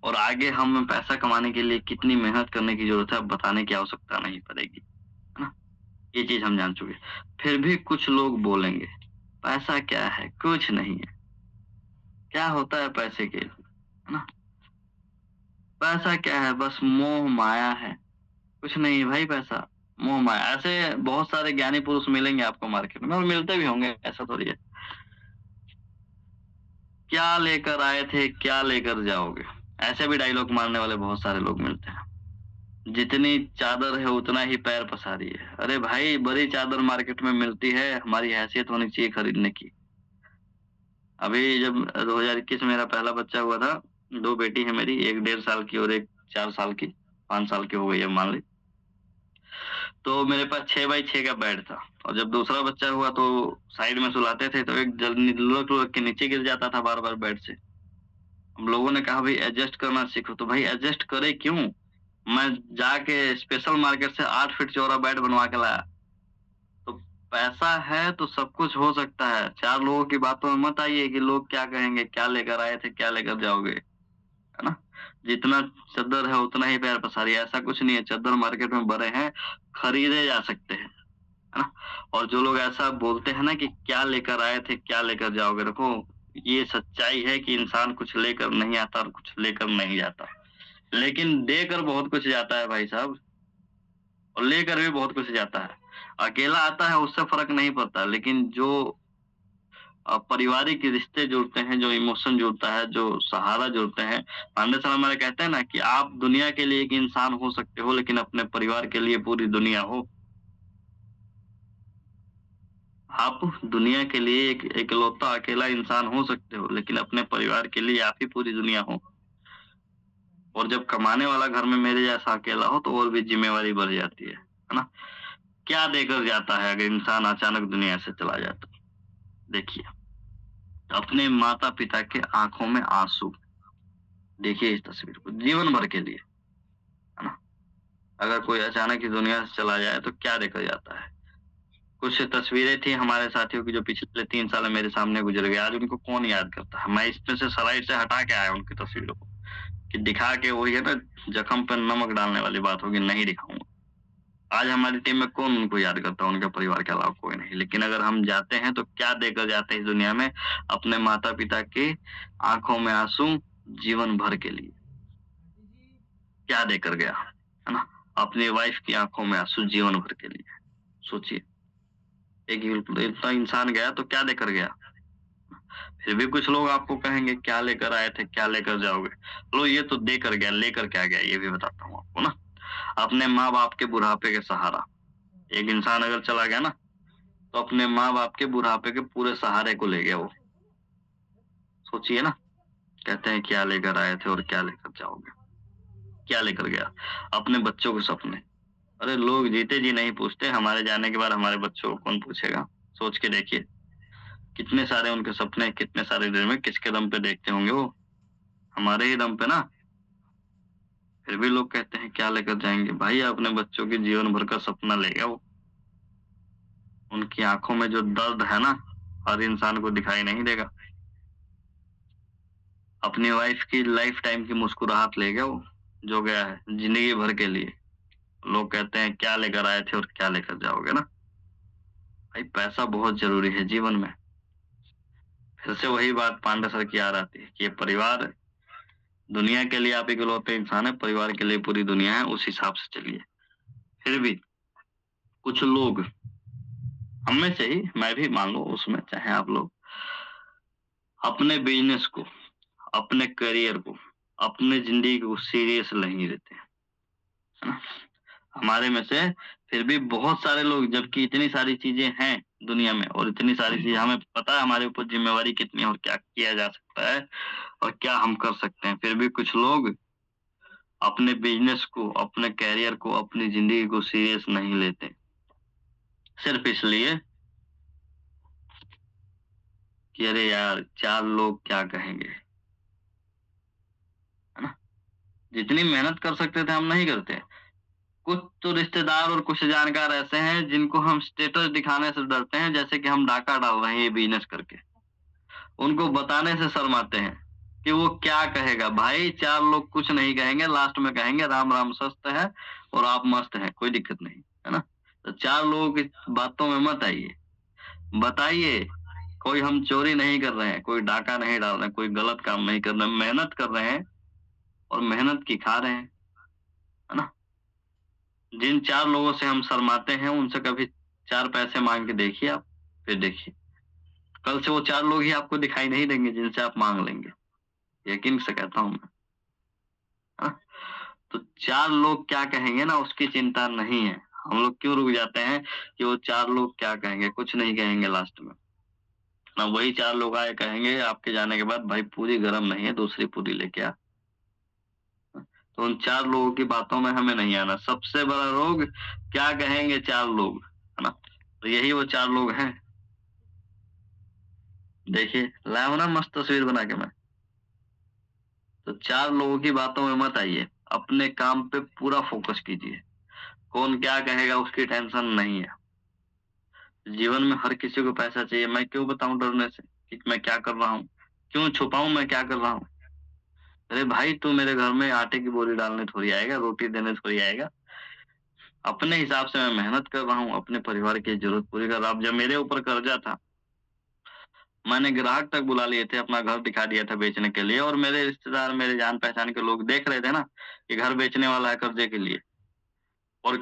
और आगे हमें पैसा कमाने के लिए कितनी मेहनत करने की जरूरत है, अब बताने की आवश्यकता नहीं पड़ेगी, है ना। ये चीज हम जान चुके। फिर भी कुछ लोग बोलेंगे पैसा क्या है, कुछ नहीं है, क्या होता है पैसे के, है ना, पैसा क्या है, बस मोह माया है, कुछ नहीं है भाई, पैसा मोह माया। ऐसे बहुत सारे ज्ञानी पुरुष मिलेंगे आपको मार्केट में, और मिलते भी होंगे, ऐसा थोड़ी है। क्या लेकर आए थे क्या लेकर जाओगे, ऐसे भी डायलॉग मारने वाले बहुत सारे लोग मिलते हैं। जितनी चादर है उतना ही पैर पसारी है। अरे भाई बड़ी चादर मार्केट में मिलती है, हमारी हैसियत होनी चाहिए खरीदने की। अभी जब 2021 मेरा पहला बच्चा हुआ था, 2 बेटी है मेरी, एक 1.5 साल की और एक 4 साल की, 5 साल की हो गई है मान ली। तो मेरे पास 6x6 का बेड था, और जब दूसरा बच्चा हुआ तो साइड में सुलाते थे, तो एक लुढ़क लुढ़क के नीचे गिर जाता था बार बार बेड से, हम लोगों ने कहा भाई एडजस्ट करना सीखो, तो भाई एडजस्ट करे क्यों? मैं जाके स्पेशल मार्केट से 8 फीट चौड़ा बेड बनवा के लाया। तो पैसा है तो सब कुछ हो सकता है। 4 लोगों की बातों में मत आइए कि लोग क्या कहेंगे, क्या लेकर आए थे, क्या लेकर जाओगे, है ना? जितना चद्दर है उतना ही पैर पसारिए, ऐसा कुछ नहीं है। चद्दर मार्केट में बड़े हैं, खरीदे जा सकते हैं, है ना? और जो लोग ऐसा बोलते हैं ना कि क्या लेकर आए थे, क्या लेकर जाओगे, देखो ये सच्चाई है कि इंसान कुछ लेकर नहीं आता और कुछ लेकर नहीं जाता, लेकिन देकर बहुत कुछ जाता है भाई साहब, और लेकर भी बहुत कुछ जाता है। अकेला आता है उससे फर्क नहीं पड़ता, लेकिन जो पारिवारिक रिश्ते जुड़ते हैं, जो इमोशन जुड़ता है, जो सहारा जुड़ते हैं। पांडे सर हमारे कहते हैं ना कि आप दुनिया के लिए एक इंसान हो सकते हो, लेकिन अपने परिवार के लिए पूरी दुनिया हो। आप दुनिया के लिए एक इकलौता अकेला इंसान हो सकते हो, लेकिन अपने परिवार के लिए आप ही पूरी दुनिया हो। और जब कमाने वाला घर में मेरे जैसा अकेला हो तो और भी जिम्मेवारी बढ़ जाती है ना? क्या देकर जाता है अगर इंसान अचानक दुनिया से चला जाता है? देखिए, अपने माता-पिता के आँखों में आँसू। देखिए इस तस्वीर को, जीवन भर के लिए, है ना? अगर कोई अचानक ही दुनिया से चला जाए तो क्या देकर जाता है? कुछ तस्वीरें थी हमारे साथियों की जो पिछले 3 साल में मेरे सामने गुजर गए। आज उनको कौन याद करता है? मैं इसमें से स्लाइड से हटा के आया उनकी तस्वीरों को, कि दिखा के वही है ना, जख्म पे नमक डालने वाली बात होगी, नहीं दिखाऊँगा। आज हमारी टीम में कौन उनको याद करता है? उनके परिवार के अलावा कोई नहीं। लेकिन अगर हम जाते हैं तो क्या देकर जाते हैं इस दुनिया में? अपने माता-पिता के आँखों में आँसू जीवन भर के लिए। क्या देकर गया, है ना? अपनी वाइफ की आँखों में आँसू जीवन भर के लिए। सोचिए, एक इतना इंसान गया तो क्या देकर गया? फिर भी कुछ लोग आपको कहेंगे क्या लेकर आए थे, क्या लेकर जाओगे? लो ये तो देकर गया, लेकर क्या गया ये भी बताता हूँ आपको ना। अपने माँ-बाप के बुढ़ापे के सहारा। एक इंसान अगर चला गया ना, तो अपने माँ-बाप के बुढ़ापे के पूरे सहारे को ले गया वो। सोचिए ना, कहते हैं क्या लेकर आए थे और क्या लेकर जाओगे? क्या लेकर गया? अपने बच्चों के सपने। अरे लोग जीते जी नहीं पूछते, हमारे जाने के बाद हमारे बच्चों को कौन पूछेगा? सोच के देखिए, कितने सारे उनके सपने, कितने सारे ड्रीम, किसके दम पे देखते होंगे वो? हमारे ही दम पे ना। फिर भी लोग कहते हैं क्या लेकर जाएँगे? भाई अपने बच्चों के जीवन भर का सपना ले गया वो। उनकी आँखों में जो दर्द है ना, हर इंसान को दिखाई नहीं देगा। अपनी वाइफ की लाइफ टाइम की मुस्कुराहट ले गया वो, जो गया है ज़िंदगी भर के लिए। लोग कहते हैं क्या लेकर आए थे और क्या लेकर जाओगे ना? भाई पैसा बहुत ज़रूरी है जीवन में। फिर से वही बात पांडे सर की याद आती है कि ये परिवार दुनिया के लिए आप इकलौते इंसान हैं, परिवार के लिए पूरी दुनिया है, उस हिसाब से चलिए। फिर भी कुछ लोग, हम में से ही, मैं भी मान लो उसमें, चाहे आप लोग, अपने बिज़नेस को, अपने करियर को, अपने ज़िंदगी को सीरियस नहीं लेते हैं, है ना? हमारे में से फिर भी बहुत सारे लोग, जबकि इतनी सारी चीज़ें हैं दुनिया में और इतनी सारी चीज़ें हमें पता है हमारे ऊपर ज़िम्मेवारी कितनी है और क्या किया जा सकता है और क्या हम कर सकते हैं। फिर भी कुछ लोग अपने बिज़नेस को, अपने करियर को, अपनी ज़िंदगी को सीरियस नहीं लेते। सिर्फ़ इसलिए कि अरे यार 4 लोग क्या कहेंगे, है ना? जितनी मेहनत कर सकते थे हम नहीं करते। कुछ तो रिश्तेदार और कुछ जानकार ऐसे हैं जिनको हम स्टेटस दिखाने से डरते हैं, जैसे कि हम डाका डाल रहे हैं ये बिज़नेस करके। उनको बताने से शर्माते हैं कि वो क्या कहेगा। भाई 4 लोग कुछ नहीं कहेंगे, लास्ट में कहेंगे राम राम सस्त है और आप मस्त हैं, कोई दिक्कत नहीं, है ना? तो 4 लोगों की बातों में मत आइए। बताइए, कोई हम चोरी नहीं कर रहे हैं, कोई डाका नहीं डाल रहे हैं, कोई गलत काम नहीं कर रहे हैं, मेहनत कर रहे हैं और मेहनत की खा रहे हैं, है ना? जिन 4 लोगों से हम शर्माते हैं, उनसे कभी 4 पैसे माँग के देखिए आप, फिर देखिए। कल से वो 4 लोग ही आपको दिखाई नहीं देंगे जिनसे आप माँग लेंगे। यकीन से कहता हूँ मैं, हाँ? तो 4 लोग क्या कहेंगे ना उसकी चिंता नहीं है। हम लोग क्यों रुक जाते हैं कि वो 4 लोग क्या कहेंगे? कुछ नहीं कहेंगे लास्ट में। ना वही 4 लोग आए कहेंगे आपके जाने के बाद भाई पूरी गरम नहीं है, दूसरी पूरी लेके आ। तो उन 4 लोगों की बातों में हमें नहीं आना। सबसे बड़ा रोग क्या कहेंगे 4 लोग, है ना? तो यही वो 4 लोग हैं। देखिए, लाया हूँ ना मस्त तस्वीर बना के मैं। तो 4 लोगों की बातों में मत आइए, अपने काम पे पूरा फ़ोकस कीजिए। कौन क्या कहेगा उसकी टेंशन नहीं है। जीवन में हर किसी को पैसा चाहिए, मैं क्यों बताऊँ डरने से कि मैं क्या कर रहा हूँ? क्यों छुपाऊँ मैं क्या कर रहा हूँ? अरे भाई तू मेरे घर में आटे की बोरी डालने थोड़ी आएगा, रोटी देने थोड़ी आएगा। अपने हिसाब से मैं मेहनत कर रहा हूँ, अपने परिवार की ज़रूरत पूरी कर रहा हूँ। अब जब मेरे ऊपर कर्जा था, मैंने ग्राहक तक बुला लिए थे, अपना घर दिखा दिया था बेचने के लिए और मेरे रिश्तेदार, मेरे जान-पहचान के लोग देख रहे थे ना, कि घर बेचने वाला है कर्जे के लिए और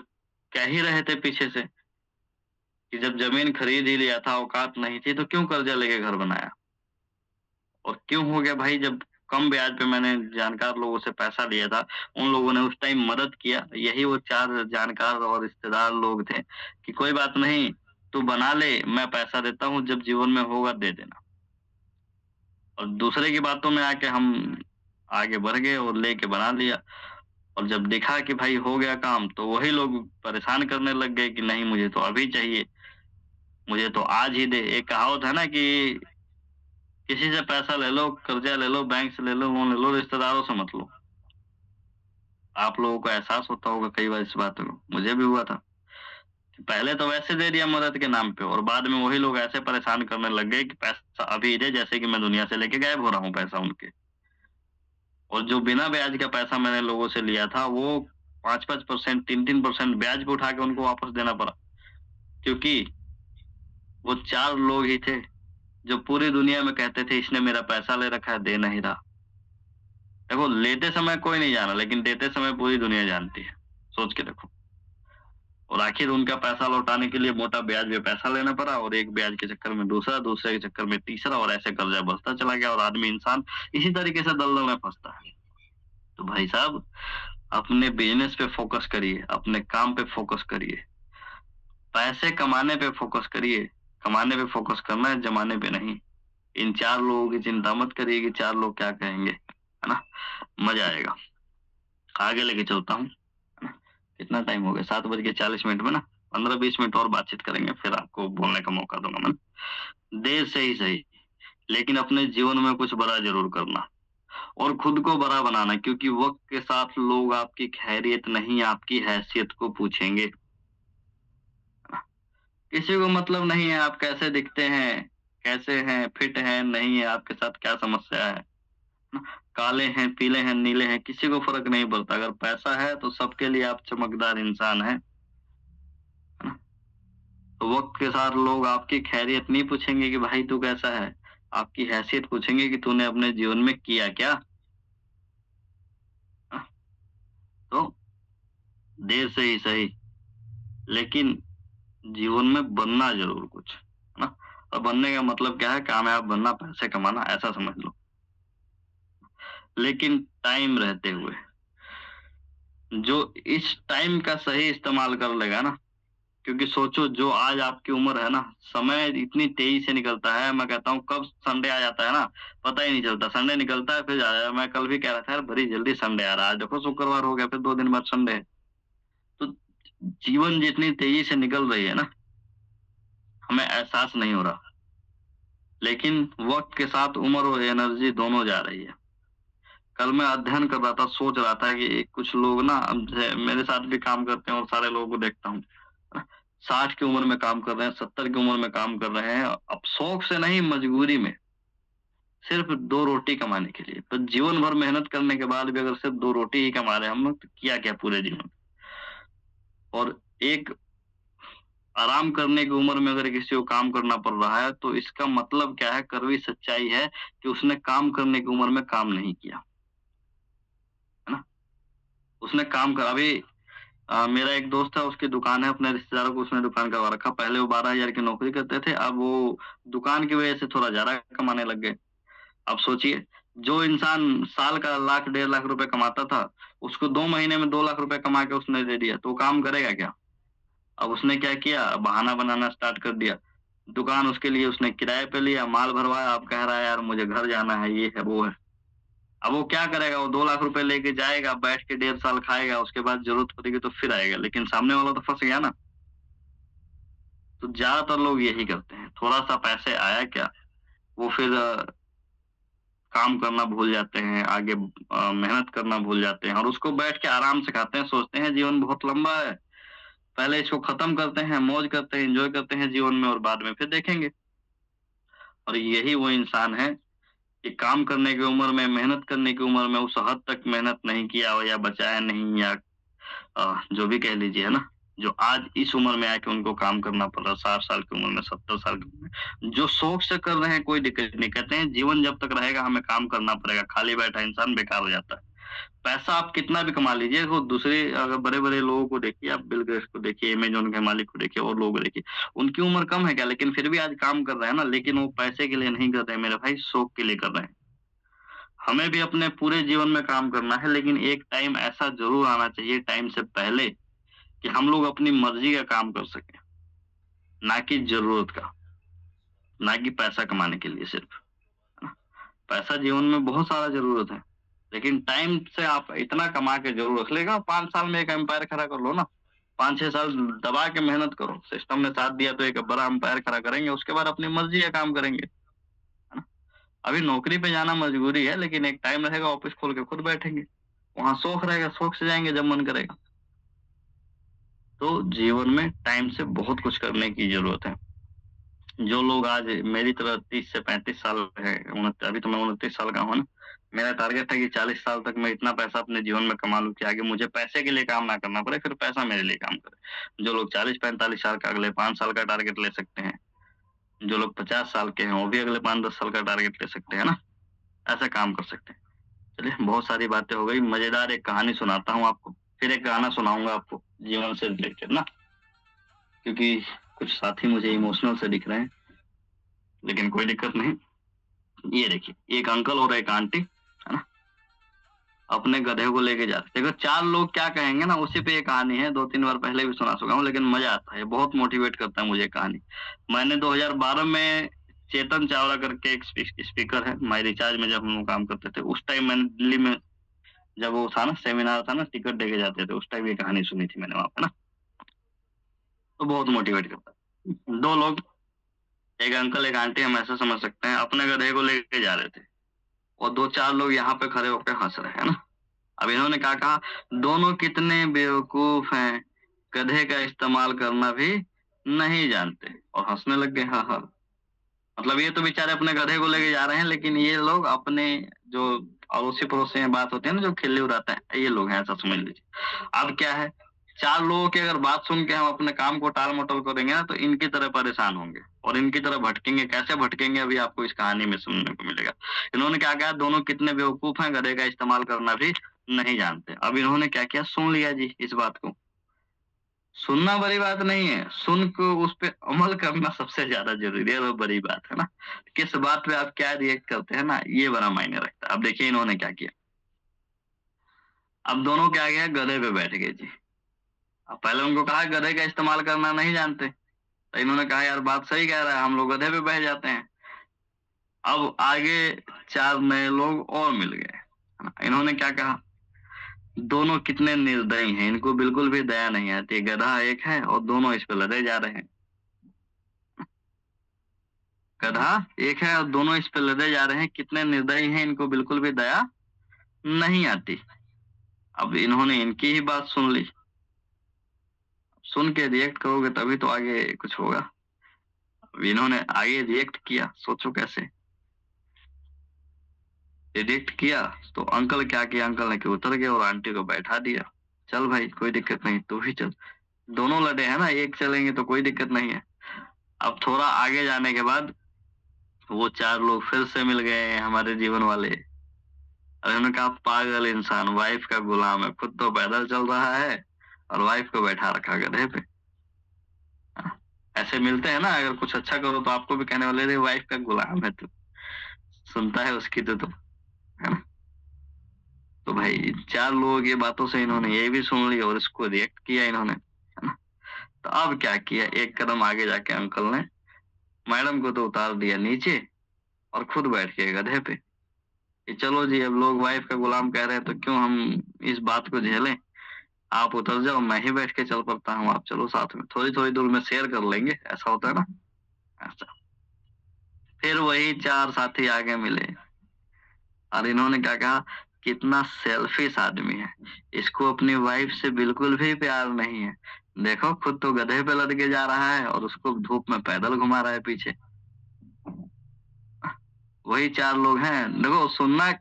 कह ही रहे थे पीछे से कि जब ज़मीन खरीद ही लिया था, औकात नहीं थी, तो क्यों कर्जा लेके घर बनाया? और क्यों हो गया भाई जब कम ब्याज पे मैंने जानकार लोगों से पैसा लिया था, उन लोगों ने उस टाइम मदद किया। यही वो 4 जानकार और रिश्तेदार लोग थे कि कोई बात नहीं, तू बना ले, मैं पैसा देता हूँ, जब जीवन में होगा दे देना। और दूसरे की बातों में आके हम आगे बढ़ गए और लेके बना लिया और जब देखा कि भाई हो गया काम, तो वही लोग परेशान करने लग गए कि नहीं मुझे तो अभी चाहिए, मुझे तो आज ही दे। एक कहावत है ना कि किसी से पैसा ले लो, कर्जा ले लो, बैंक से ले लो, लोन ले लो, रिश्तेदारों से मत लो। आप लोगों को एहसास होता होगा कई बार इस बात को, मुझे भी हुआ था। कि पहले तो वैसे दे दिया मदद के नाम पे और बाद में वही लोग ऐसे परेशान करने लग गए कि पैसा अभी दे, जैसे कि मैं दुनिया से लेके गायब हो रहा हूँ पैसा उनके। और जो बिना ब्याज का पैसा मैंने लोगों से लिया था, वो 5-5%, 3-3% ब्याज पे उठा के उनको वापस देना पड़ा। क्योंकि वो 4 लोग ही थे, जो पूरी दुनिया में कहते थे इसने मेरा पैसा ले रखा है, दे नहीं रहा। देखो लेते समय कोई नहीं जाना, लेकिन देते समय पूरी दुनिया जानती है। सोच के देखो। और आखिर उनका पैसा लौटाने के लिए मोटा ब्याज पे पैसा लेना पड़ा और एक ब्याज के चक्कर में दूसरा, दूसरे के चक्कर में तीसरा और ऐसे कर्जा बढ़ता चला गया और आदमी इंसान इसी तरीके से दलदल में फँसता है। तो भाई साहब अपने बिज़नेस पे फ़ोकस करिए, अपने काम पे फ़ोकस करिए, पैसे कमाने पे फ़ोकस करिए, कमाने पे फ़ोकस करना है, जमाने पे नहीं। इन 4 लोगों की चिंता मत करिए कि 4 लोग क्या कहेंगे, है ना? मज़ा आएगा। आगे लेके चलता हूँ, है ना? कितना टाइम हो गया? 7 बज के 40 मिनट में ना 15-20 मिनट और बातचीत करेंगे, फिर आपको बोलने का मौका दूँगा मैं। देर से ही सही, लेकिन अपने जीवन में कुछ बड़ा ज़रूर करना और खुद को बड़ा बनाना क्योंकि वक़्त के साथ लोग आपकी खैरियत नहीं, आपकी हैसियत को पूछेंगे। किसी को मतलब नहीं है आप कैसे दिखते हैं, कैसे हैं, फिट हैं, नहीं है, आपके साथ क्या समस्या है। ना? काले हैं, पीले हैं, नीले हैं, किसी को फ़र्क नहीं पड़ता। अगर पैसा है तो सबके लिए आप चमकदार इंसान हैं, है ना? तो वक़्त के साथ लोग आपकी खैरियत नहीं पूछेंगे कि भाई तू कैसा है? आपकी हैसियत पूछेंगे कि तूने अपने जीवन में किया क्या? हाँ, तो देर से ही सही, लेकिन जीवन में बनना ज़रूर कुछ, है ना? और बनने का मतलब क्या है? कामयाब बनना, पैसे कमाना, ऐसा समझ लो। लेकिन टाइम रहते हुए, जो इस टाइम का सही इस्तेमाल कर लेगा ना, क्योंकि सोचो जो आज आपकी उम्र है ना, समय इतनी तेज़ी से निकलता है, मैं कहता हूँ कब संडे आ जाता है ना, पता ही नहीं चलता। संडे निकलता है फिर मैं कल भी कह रहा था यार बड़ी जल्दी संडे आ रहा है। आज देखो शुक्रवार हो गया, फिर 2 दिन बाद संडे है। तो जीवन जितनी तेज़ी से निकल रही है ना, हमें एहसास नहीं हो रहा। लेकिन वक़्त के साथ उम्र और एनर्जी दोनों जा रही है। कल मैं अध्ययन कर रहा था, सोच रहा था कि कुछ लोग ना अब जैसे मेरे साथ भी काम करते हैं और सारे लोगों को देखता हूँ। 60 की उम्र में काम कर रहे हैं, 70 की उम्र में काम कर रहे हैं। अब शौक से नहीं मजबूरी में, सिर्फ़ 2 रोटी कमाने के लिए। तो जीवन भर मेहनत करने के बाद भी अगर सिर्फ़ 2 रोटी ही कमा रहे हैं हम लोग तो किया क्या पूरे जीवन? और एक आराम करने की उम्र में अगर किसी को काम करना पड़ रहा है तो इसका मतलब क्या है? कड़वी सच्चाई है कि उसने काम करने की उम्र में काम नहीं किया, है ना? उसने काम करा अभी मेरा एक दोस्त है उसकी दुकान है, अपने रिश्तेदारों को उसने दुकान करवा रखा। पहले वो 12,000 की नौकरी करते थे, अब वो दुकान की वजह से थोड़ा ज़्यादा कमाने लग गए। अब सोचिए, जो इंसान साल का लाख, 1.5 लाख रुपए कमाता था, उसको 2 महीने में 2 लाख रुपए कमा के उसने दे दिया, तो वो काम करेगा क्या? अब उसने क्या किया, बहाना बनाना स्टार्ट कर दिया। दुकान उसके लिए उसने किराए पे लिया, माल भरवाया, अब कह रहा है यार मुझे घर जाना है, ये है, वो है। अब वो क्या करेगा, वो 2 लाख रुपए लेके जाएगा, बैठ के 1.5 साल खाएगा, उसके बाद ज़रूरत पड़ेगी तो फिर आएगा, लेकिन सामने वाला तो फँस गया ना। तो ज़्यादातर लोग यही करते हैं, थोड़ा-सा पैसे आया क्या, वो फिर काम करना भूल जाते हैं, आगे मेहनत करना भूल जाते हैं और उसको बैठ के आराम से खाते हैं, सोचते हैं जीवन बहुत लंबा है, पहले इसको खत्म करते हैं, मौज करते हैं, एन्जॉय करते हैं जीवन में और बाद में फिर देखेंगे। और यही वो इंसान है कि काम करने की उम्र में, मेहनत करने की उम्र में उस हद तक मेहनत नहीं किया हो या बचाया नहीं या जो भी कह लीजिए, है ना? जो आज इस उम्र में आके उनको काम करना पड़ रहा है, 60 साल की उम्र में, 70 साल की उम्र में, जो शौक से कर रहे हैं कोई दिक्कत नहीं। कहते हैं जीवन जब तक रहेगा हमें काम करना पड़ेगा, खाली बैठा इंसान बेकार हो जाता है। पैसा आप कितना भी कमा लीजिए, वो दूसरे अगर बड़े-बड़े लोगों को देखिए, आप बिल गेट्स को देखिए, अमेज़न के मालिक को देखिए और लोगों को देखिए, उनकी उम्र कम है क्या, लेकिन फिर भी आज काम कर रहे हैं ना, लेकिन वो पैसे के लिए नहीं कर रहे हैं मेरे भाई, शौक के लिए कर रहे हैं। हमें भी अपने पूरे जीवन में काम करना है, लेकिन एक टाइम ऐसा ज़रूर आना चाहिए टाइम से पहले कि हम लोग अपनी मर्ज़ी का काम कर सकें, ना कि ज़रूरत का, ना कि पैसा कमाने के लिए सिर्फ़, है ना? पैसा जीवन में बहुत सारा ज़रूरत है, लेकिन टाइम से आप इतना कमा के ज़रूर रख लेगा, 5 साल में एक एम्पायर खड़ा कर लो ना, 5-6 साल दबा के मेहनत करो, सिस्टम ने साथ दिया तो एक बड़ा एम्पायर खड़ा करेंगे, उसके बाद अपनी मर्ज़ी का काम करेंगे, है ना? अभी नौकरी पे जाना मजबूरी है, लेकिन एक टाइम रहेगा ऑफिस खोल के खुद बैठेंगे। वहाँ शौक रहेगा, शौक से जाएँगे जब मन करेगा। तो जीवन में टाइम से बहुत कुछ करने की ज़रूरत है। जो लोग आज मेरी तरह 30 से 35 साल है, अभी तो मैं 29 साल का हूँ ना, मेरा टारगेट है कि 40 साल तक मैं इतना पैसा अपने जीवन में कमा लूँ कि आगे मुझे पैसे के लिए काम ना करना पड़े, फिर पैसा मेरे लिए काम करे। जो लोग 40-45 साल का अगले 5 साल का टारगेट ले सकते हैं। जो लोग 50 साल के हैं, वो भी अगले 5-10 साल का टारगेट ले सकते हैं ना, ऐसा काम कर सकते हैं। चलिए बहुत सारी बातें हो गई, मज़ेदार एक कहानी सुनाता हूँ आपको, फिर एक गाना सुनाऊँगा आपको जीवन से रिलेटेड ना, क्योंकि कुछ साथी मुझे इमोशनल से दिख रहे हैं, लेकिन कोई दिक्कत नहीं। ये देखिए, एक अंकल और एक आंटी, है ना, अपने गधे को लेके जा रहे थे। देखो 4 लोग क्या कहेंगे ना, उसी पे ये कहानी है, 2-3 बार पहले भी सुना चुका हूँ, लेकिन मज़ा आता है, बहुत मोटिवेट करता है मुझे ये कहानी। मैंने 2012 में चेतन चावला करके एक स्पीकर है, माई रिचार्ज में जब हम लोग काम करते थे, उस टाइम मैंने दिल्ली में जब वो था ना, सेमिनार था ना, टिकट देके जाते थे, उस टाइम ये कहानी सुनी थी मैंने वहाँ पे ना, तो बहुत मोटिवेट करता है। 2 लोग, एक अंकल, एक आंटी, हम ऐसा समझ सकते हैं, अपने गधे को लेके जा रहे थे और 2-4 लोग यहाँ पे खड़े होके हँस रहे हैं, है ना? अब इन्होंने क्या कहा, दोनों कितने बेवकूफ हैं, गधे का इस्तेमाल करना भी नहीं जानते, और हँसने लग गए, हाँ, हाँ। मतलब ये तो बेचारे अपने गधे को लेके जा रहे हैं, लेकिन ये लोग अपने जो अड़ोसी-पड़ोसी में बात होती है ना, जो खिल्ली उड़ाते हैं, ये लोग हैं, ऐसा समझ लीजिए। अब क्या है, 4 लोगों की अगर बात सुन के हम अपने काम को टाल-मटोल करेंगे ना, तो इनकी तरह परेशान होंगे और इनकी तरह भटकेंगे। कैसे भटकेंगे, अभी आपको इस कहानी में सुनने को मिलेगा। इन्होंने क्या कहा, दोनों कितने बेवकूफ हैं, गधे का इस्तेमाल करना भी नहीं जानते। अब इन्होंने क्या किया, सुन लिया जी इस बात को। सुनना बड़ी बात नहीं है, सुन के उस पे अमल करना सबसे ज़्यादा ज़रूरी है, वो बड़ी बात है ना। किस बात पे आप क्या रिएक्ट करते हैं ना, ये बड़ा मायने रखता है। अब देखिए इन्होंने क्या किया। अब दोनों क्या किया, गधे पे बैठ गए जी। अब पहले उनको कहा गधे का इस्तेमाल करना नहीं जानते, तो इन्होंने कहा यार बात सही कह रहा है, हम लोग गधे पे बैठ जाते हैं। अब आगे 4 नए लोग और मिल गए, है ना। इन्होंने क्या कहा, दोनों कितने निर्दयी हैं, इनको बिल्कुल भी दया नहीं आती। गधा एक है और दोनों इस पे लदे जा रहे हैं। गधा एक है और दोनों इस पे लदे जा रहे हैं, कितने निर्दयी हैं, इनको बिल्कुल भी दया नहीं आती। अब इन्होंने इनकी ही बात सुन ली। सुन के रिएक्ट करोगे तभी तो आगे कुछ होगा। अब इन्होंने आगे रिएक्ट किया, सोचो कैसे रिएक्ट किया। तो अंकल क्या किया, अंकल ने कि उतर गए और आंटी को बैठा दिया। चल भाई कोई दिक्कत नहीं, तू भी चल। दोनों लड़े हैं ना, एक चलेंगे तो कोई दिक्कत नहीं है। अब थोड़ा आगे जाने के बाद वो 4 लोग फिर से मिल गए हमारे जीवन वाले। और उन्होंने कहा पागल इंसान, वाइफ का गुलाम है, खुद तो पैदल चल रहा है और वाइफ को बैठा रखा गधे पे। हाँ, ऐसे मिलते हैं ना, अगर कुछ अच्छा करो तो आपको भी कहने वाले रे वाइफ का गुलाम है तू, सुनता है उसकी तो, है ना। तो भाई 4 लोगों की बातों से इन्होंने ये भी सुन लिया और इसको रिएक्ट किया इन्होंने, है ना। तो अब क्या किया, एक कदम आगे जाके अंकल ने मैडम को तो उतार दिया नीचे और खुद बैठ गए गधे पे कि चलो जी, अब लोग वाइफ का गुलाम कह रहे हैं तो क्यों हम इस बात को झेलें, आप उतर जाओ, मैं ही बैठ के चल पड़ता हूँ, आप चलो साथ में, थोड़ी थोड़ी दूर में शेयर कर लेंगे, ऐसा होता है ना। ऐसा फिर वही 4 साथी आगे मिले, और इन्होंने क्या कहा, कितना सेल्फिश आदमी है, इसको अपनी वाइफ से बिल्कुल भी प्यार नहीं है। देखो खुद तो गधे पे लद के जा रहा है और उसको धूप में पैदल घुमा रहा है पीछे। वही 4 लोग हैं। देखो सुनना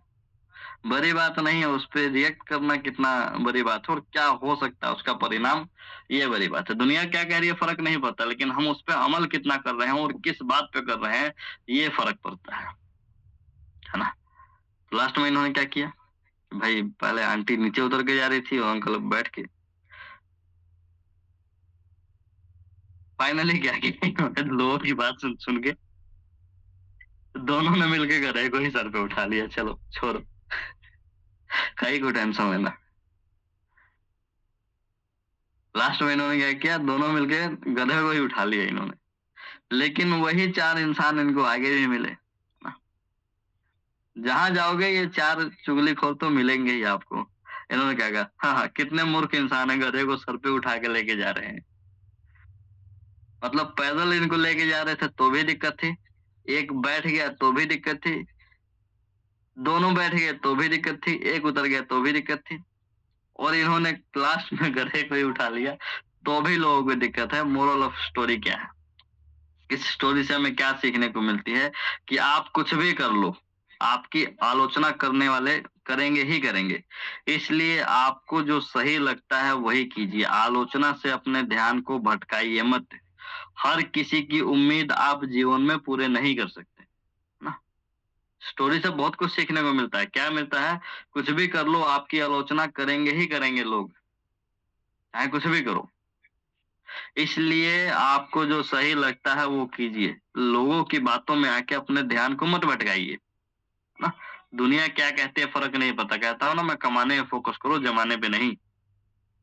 बड़ी बात नहीं है, उस पे रिएक्ट करना कितना बड़ी बात है और क्या हो सकता है उसका परिणाम, ये बड़ी बात है। दुनिया क्या कह रही है फर्क नहीं पड़ता, लेकिन हम उस पे अमल कितना कर रहे हैं और किस बात पे कर रहे हैं, ये फर्क पड़ता है ना। लास्ट में इन्होंने क्या किया, भाई पहले आंटी नीचे उतर के जा रही थी और अंकल बैठ के, फाइनली क्या किया, लोगों की बात सुन सुन के दोनों ने मिलके गधे को ही सर पे उठा लिया। चलो छोड़ो, कहीं को टेंशन लेना। लास्ट में इन्होंने क्या किया, दोनों मिलके गधे को ही उठा लिया इन्होंने। लेकिन वही 4 इंसान इनको आगे भी मिले। जहां जाओगे ये 4 चुगलीखोर तो मिलेंगे ही आपको। इन्होंने क्या कहा, हाँ हाँ कितने मूर्ख इंसान है, गधे को सर पे उठा के लेके जा रहे हैं। मतलब पैदल इनको लेके जा रहे थे तो भी दिक्कत थी, एक बैठ गया तो भी दिक्कत थी, दोनों बैठ गए तो भी दिक्कत थी, एक उतर गया तो भी दिक्कत थी, और इन्होंने लास्ट में गधे को ही उठा लिया तो भी लोगों को दिक्कत है। मोरल ऑफ स्टोरी क्या है, इस स्टोरी से हमें क्या सीखने को मिलती है कि आप कुछ भी कर लो, आपकी आलोचना करने वाले करेंगे ही करेंगे, इसलिए आपको जो सही लगता है वही कीजिए। आलोचना से अपने ध्यान को भटकाइए मत। हर किसी की उम्मीद आप जीवन में पूरे नहीं कर सकते ना। स्टोरी से बहुत कुछ सीखने को मिलता है। क्या मिलता है, कुछ भी कर लो आपकी आलोचना करेंगे ही करेंगे लोग, चाहे कुछ भी करो। इसलिए आपको जो सही लगता है वो कीजिए, लोगों की बातों में आके अपने ध्यान को मत भटकाइए ना। दुनिया क्या कहती है फर्क नहीं पता, कहता हूं ना मैं, कमाने पे फोकस करो, जमाने पे नहीं।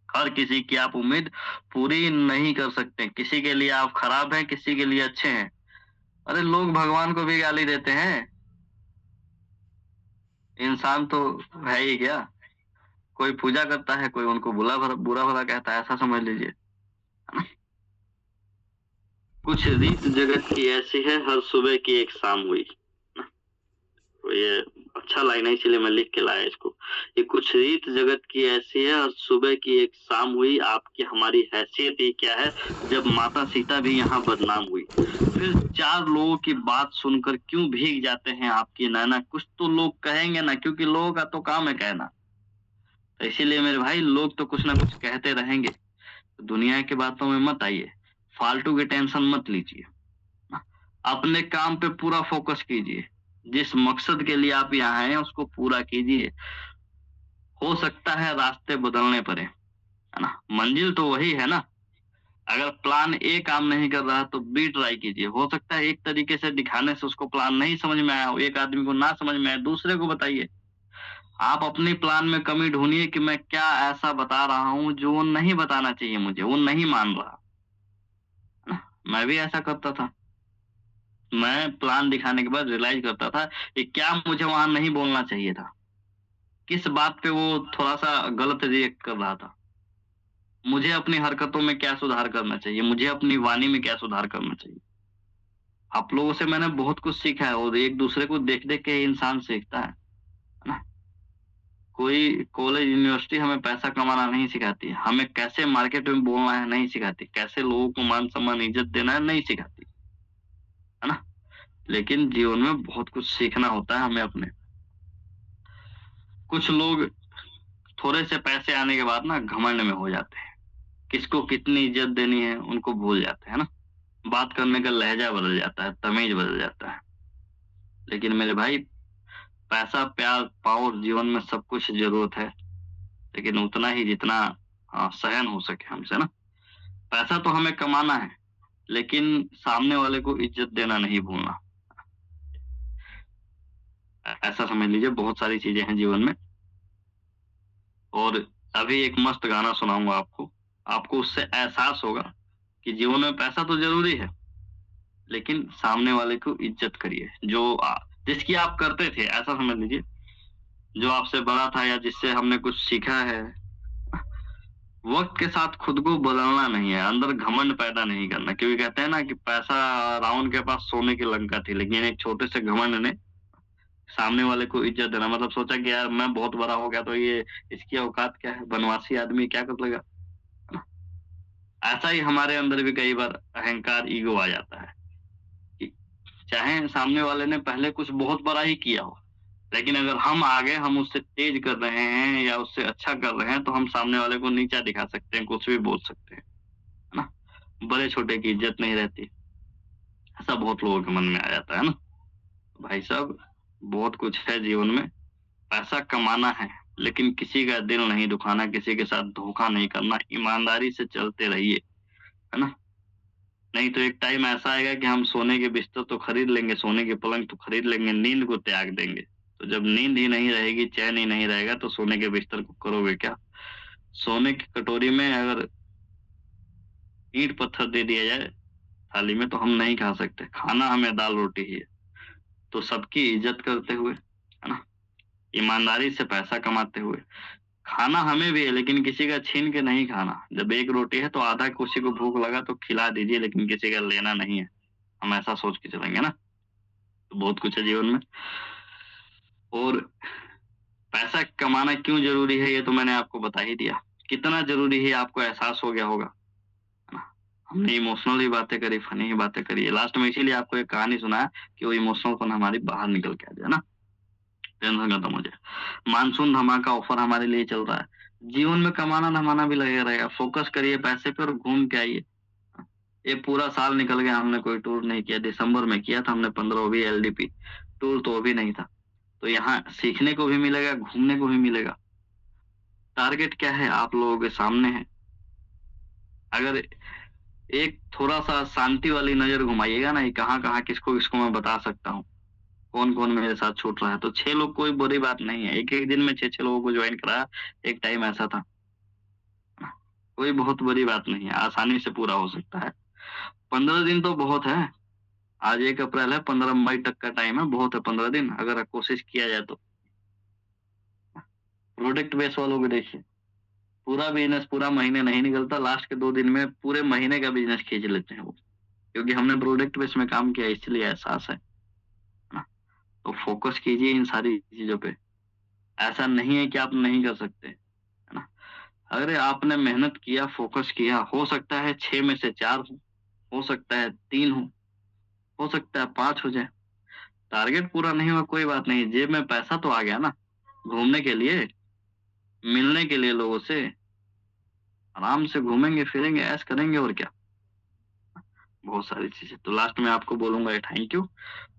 हर किसी की आप उम्मीद पूरी नहीं कर सकते, किसी के लिए आप खराब हैं, किसी के लिए अच्छे हैं। अरे लोग भगवान को भी गाली देते हैं, इंसान तो है ही क्या। कोई पूजा करता है, कोई उनको बुरा भला कहता है, ऐसा समझ लीजिए। कुछ रीत जगत की ऐसी है, हर सुबह की एक शाम हुई। तो ये अच्छा लाइन है, इसीलिए मैं लिख के लाया इसको। ये कुछ रीत जगत की ऐसी है, हर सुबह की एक शाम हुई। आपकी हमारी हैसियत ही क्या है, जब माता सीता भी यहाँ बदनाम हुई। फिर 4 लोगों की बात सुनकर क्यों भीग जाते हैं आपकी नैना, कुछ तो लोग कहेंगे ना, क्योंकि लोगों का तो काम है कहना। तो इसीलिए मेरे भाई, लोग तो कुछ ना कुछ कहते रहेंगे, दुनिया की बातों में मत आइए, फालतू की टेंशन मत लीजिए, अपने काम पे पूरा फोकस कीजिए। जिस मकसद के लिए आप यहाँ हैं उसको पूरा कीजिए। हो सकता है रास्ते बदलने पड़े, है ना, मंजिल तो वही है ना। अगर प्लान ए काम नहीं कर रहा तो बी ट्राई कीजिए। हो सकता है एक तरीके से दिखाने से उसको प्लान नहीं समझ में आया हो, एक आदमी को ना समझ में आए, दूसरे को बताइए। आप अपनी प्लान में कमी ढूंढिए कि मैं क्या ऐसा बता रहा हूं जो वो नहीं बताना चाहिए मुझे, वो नहीं मान रहा, है ना। मैं भी ऐसा करता था, मैं प्लान दिखाने के बाद रियलाइज करता था कि क्या मुझे वहां नहीं बोलना चाहिए था, किस बात पे वो थोड़ा सा गलत रिएक्ट कर रहा था, मुझे अपनी हरकतों में क्या सुधार करना चाहिए, मुझे अपनी वाणी में क्या सुधार करना चाहिए। आप लोगों से मैंने बहुत कुछ सीखा है, और एक दूसरे को देख देख के इंसान सीखता है ना। कोई कॉलेज यूनिवर्सिटी हमें पैसा कमाना नहीं सिखाती, हमें कैसे मार्केट में बोलना है नहीं सिखाती, कैसे लोगों को मान सम्मान इज्जत देना है नहीं सिखाती, है ना। लेकिन जीवन में बहुत कुछ सीखना होता है हमें अपने। कुछ लोग थोड़े से पैसे आने के बाद ना घमंड में हो जाते हैं, किसको कितनी इज्जत देनी है उनको भूल जाते हैं ना। बात करने का लहजा बदल जाता है, तमीज बदल जाता है। लेकिन मेरे भाई, पैसा प्यार पावर जीवन में सब कुछ जरूरत है, लेकिन उतना ही जितना सहन हो सके हमसे ना। पैसा तो हमें कमाना है, लेकिन सामने वाले को इज्जत देना नहीं भूलना। ऐसा समझ लीजिए, बहुत सारी चीजें हैं जीवन में। और अभी एक मस्त गाना सुनाऊंगा आपको, आपको उससे एहसास होगा कि जीवन में पैसा तो जरूरी है, लेकिन सामने वाले को इज्जत करिए, जो जिसकी आप करते थे, ऐसा समझ लीजिए, जो आपसे बड़ा था या जिससे हमने कुछ सीखा है। वक्त के साथ खुद को बदलना नहीं है, अंदर घमंड पैदा नहीं करना, क्योंकि कहते हैं ना कि पैसा, रावण के पास सोने की लंका थी, लेकिन एक छोटे से घमंड ने सामने वाले को इज्जत देना, मतलब सोचा कि यार मैं बहुत बड़ा हो गया तो ये इसकी औकात क्या है, बनवासी आदमी क्या कर लेगा, है ना? ऐसा ही हमारे अंदर भी कई बार अहंकार, ईगो आ जाता है कि चाहे सामने वाले ने पहले कुछ बहुत बड़ा ही किया हो, लेकिन अगर हम आगे हम उससे तेज कर रहे हैं या उससे अच्छा कर रहे हैं तो हम सामने वाले को नीचा दिखा सकते हैं, कुछ भी बोल सकते हैं, है ना? बड़े छोटे की इज्जत नहीं रहती। ऐसा बहुत लोगों के मन में आ जाता है ना। भाई साहब, बहुत कुछ है जीवन में, पैसा कमाना है, लेकिन किसी का दिल नहीं दुखाना, किसी के साथ धोखा नहीं करना, ईमानदारी से चलते रहिए, है ना? नहीं तो एक टाइम ऐसा आएगा कि हम सोने के बिस्तर तो खरीद लेंगे, सोने के पलंग तो खरीद लेंगे, नींद को त्याग देंगे। तो जब नींद ही नहीं रहेगी, चैन ही नहीं रहेगा, तो सोने के बिस्तर को करोगे क्या? सोने की कटोरी में अगर ईंट पत्थर दे दिया जाए थाली में तो हम नहीं खा सकते। खाना हमें दाल रोटी ही है। तो सबकी इज्जत करते हुए, है ना? ईमानदारी से पैसा कमाते हुए, खाना हमें भी है लेकिन किसी का छीन के नहीं खाना। जब एक रोटी है तो आधा किसी को भूख लगा तो खिला दीजिए, लेकिन किसी का लेना नहीं है। हम ऐसा सोच के चलेंगे ना, तो बहुत कुछ है जीवन में। और पैसा कमाना क्यों ज़रूरी है ये तो मैंने आपको बता ही दिया। कितना ज़रूरी है आपको एहसास हो गया होगा, है ना? हमने इमोशनल ही बातें करी, फ़नी ही बातें करी। लास्ट में इसीलिए आपको एक कहानी सुनाया कि वो इमोशनलपन हमारी बाहर निकल के आ जाए ना, टेंशन खत्म हो जाए। मानसून धमाका ऑफर हमारे लिए चल रहा है। जीवन में कमाना-धमाना भी लगा रहेगा। फ़ोकस करिए पैसे पे और घूम के आइए। ये पूरा साल निकल गया, हमने कोई टूर नहीं किया। दिसंबर में किया था हमने 15 वो भी एलडीपी। टूर तो वो भी नहीं था। तो यहाँ सीखने को भी मिलेगा, घूमने को भी मिलेगा। टारगेट क्या है आप लोगों के सामने है। अगर एक थोड़ा-सा शांति वाली नज़र घुमाइएगा ना, ये कहाँ-कहाँ, किसको-किसको मैं बता सकता हूँ। कौन-कौन मेरे साथ छूट रहा है। तो 6 लोग कोई बुरी बात नहीं है। एक-एक दिन में 6-6 लोगों को जॉइन कराया, एक टाइम ऐसा था। कोई बहुत बड़ी बात नहीं है, आसानी से पूरा हो सकता है। 15 दिन तो बहुत है। आज 1 अप्रैल है, 15 मई तक का टाइम है, बहुत है 15 दिन अगर कोशिश किया जाए तो। प्रोडक्ट बेस वालों को देखिए, पूरा बिज़नेस पूरा महीने नहीं निकलता, लास्ट के 2 दिन में पूरे महीने का बिज़नेस खींच लेते हैं वो। क्योंकि हमने प्रोडक्ट बेस में काम किया इसलिए एहसास है ना? तो फ़ोकस कीजिए इन सारी चीज़ों पे। ऐसा नहीं है कि आप नहीं कर सकते, है ना? अरे आपने मेहनत किया, फ़ोकस किया, हो सकता है 6 में से 4 हो सकता है 3 हो सकता है 5 हो जाए। टारगेट पूरा नहीं हुआ कोई बात नहीं, जेब में पैसा तो आ गया ना, घूमने के लिए, मिलने के लिए लोगों से, आराम से घूमेंगे, फिरेंगे, ऐश करेंगे और क्या। बहुत सारी चीज़ें। तो लास्ट में आपको बोलूँगा थैंक यू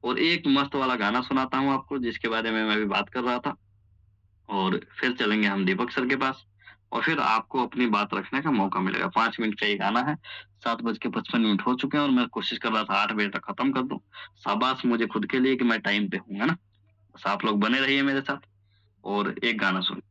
और एक मस्त वाला गाना सुनाता हूँ आपको जिसके बारे में मैं अभी बात कर रहा था और फिर चलेंगे हम दीपक सर के पास और फिर आपको अपनी बात रखने का मौका मिलेगा। 5 मिनट का ये गाना है, 7:55 हो चुके हैं और मैं कोशिश कर रहा था 8 बजे तक खत्म कर दूँ। शाबाश मुझे खुद के लिए कि मैं टाइम पे हूँ, है ना? बस आप लोग बने रहिए मेरे साथ और एक गाना सुनिए।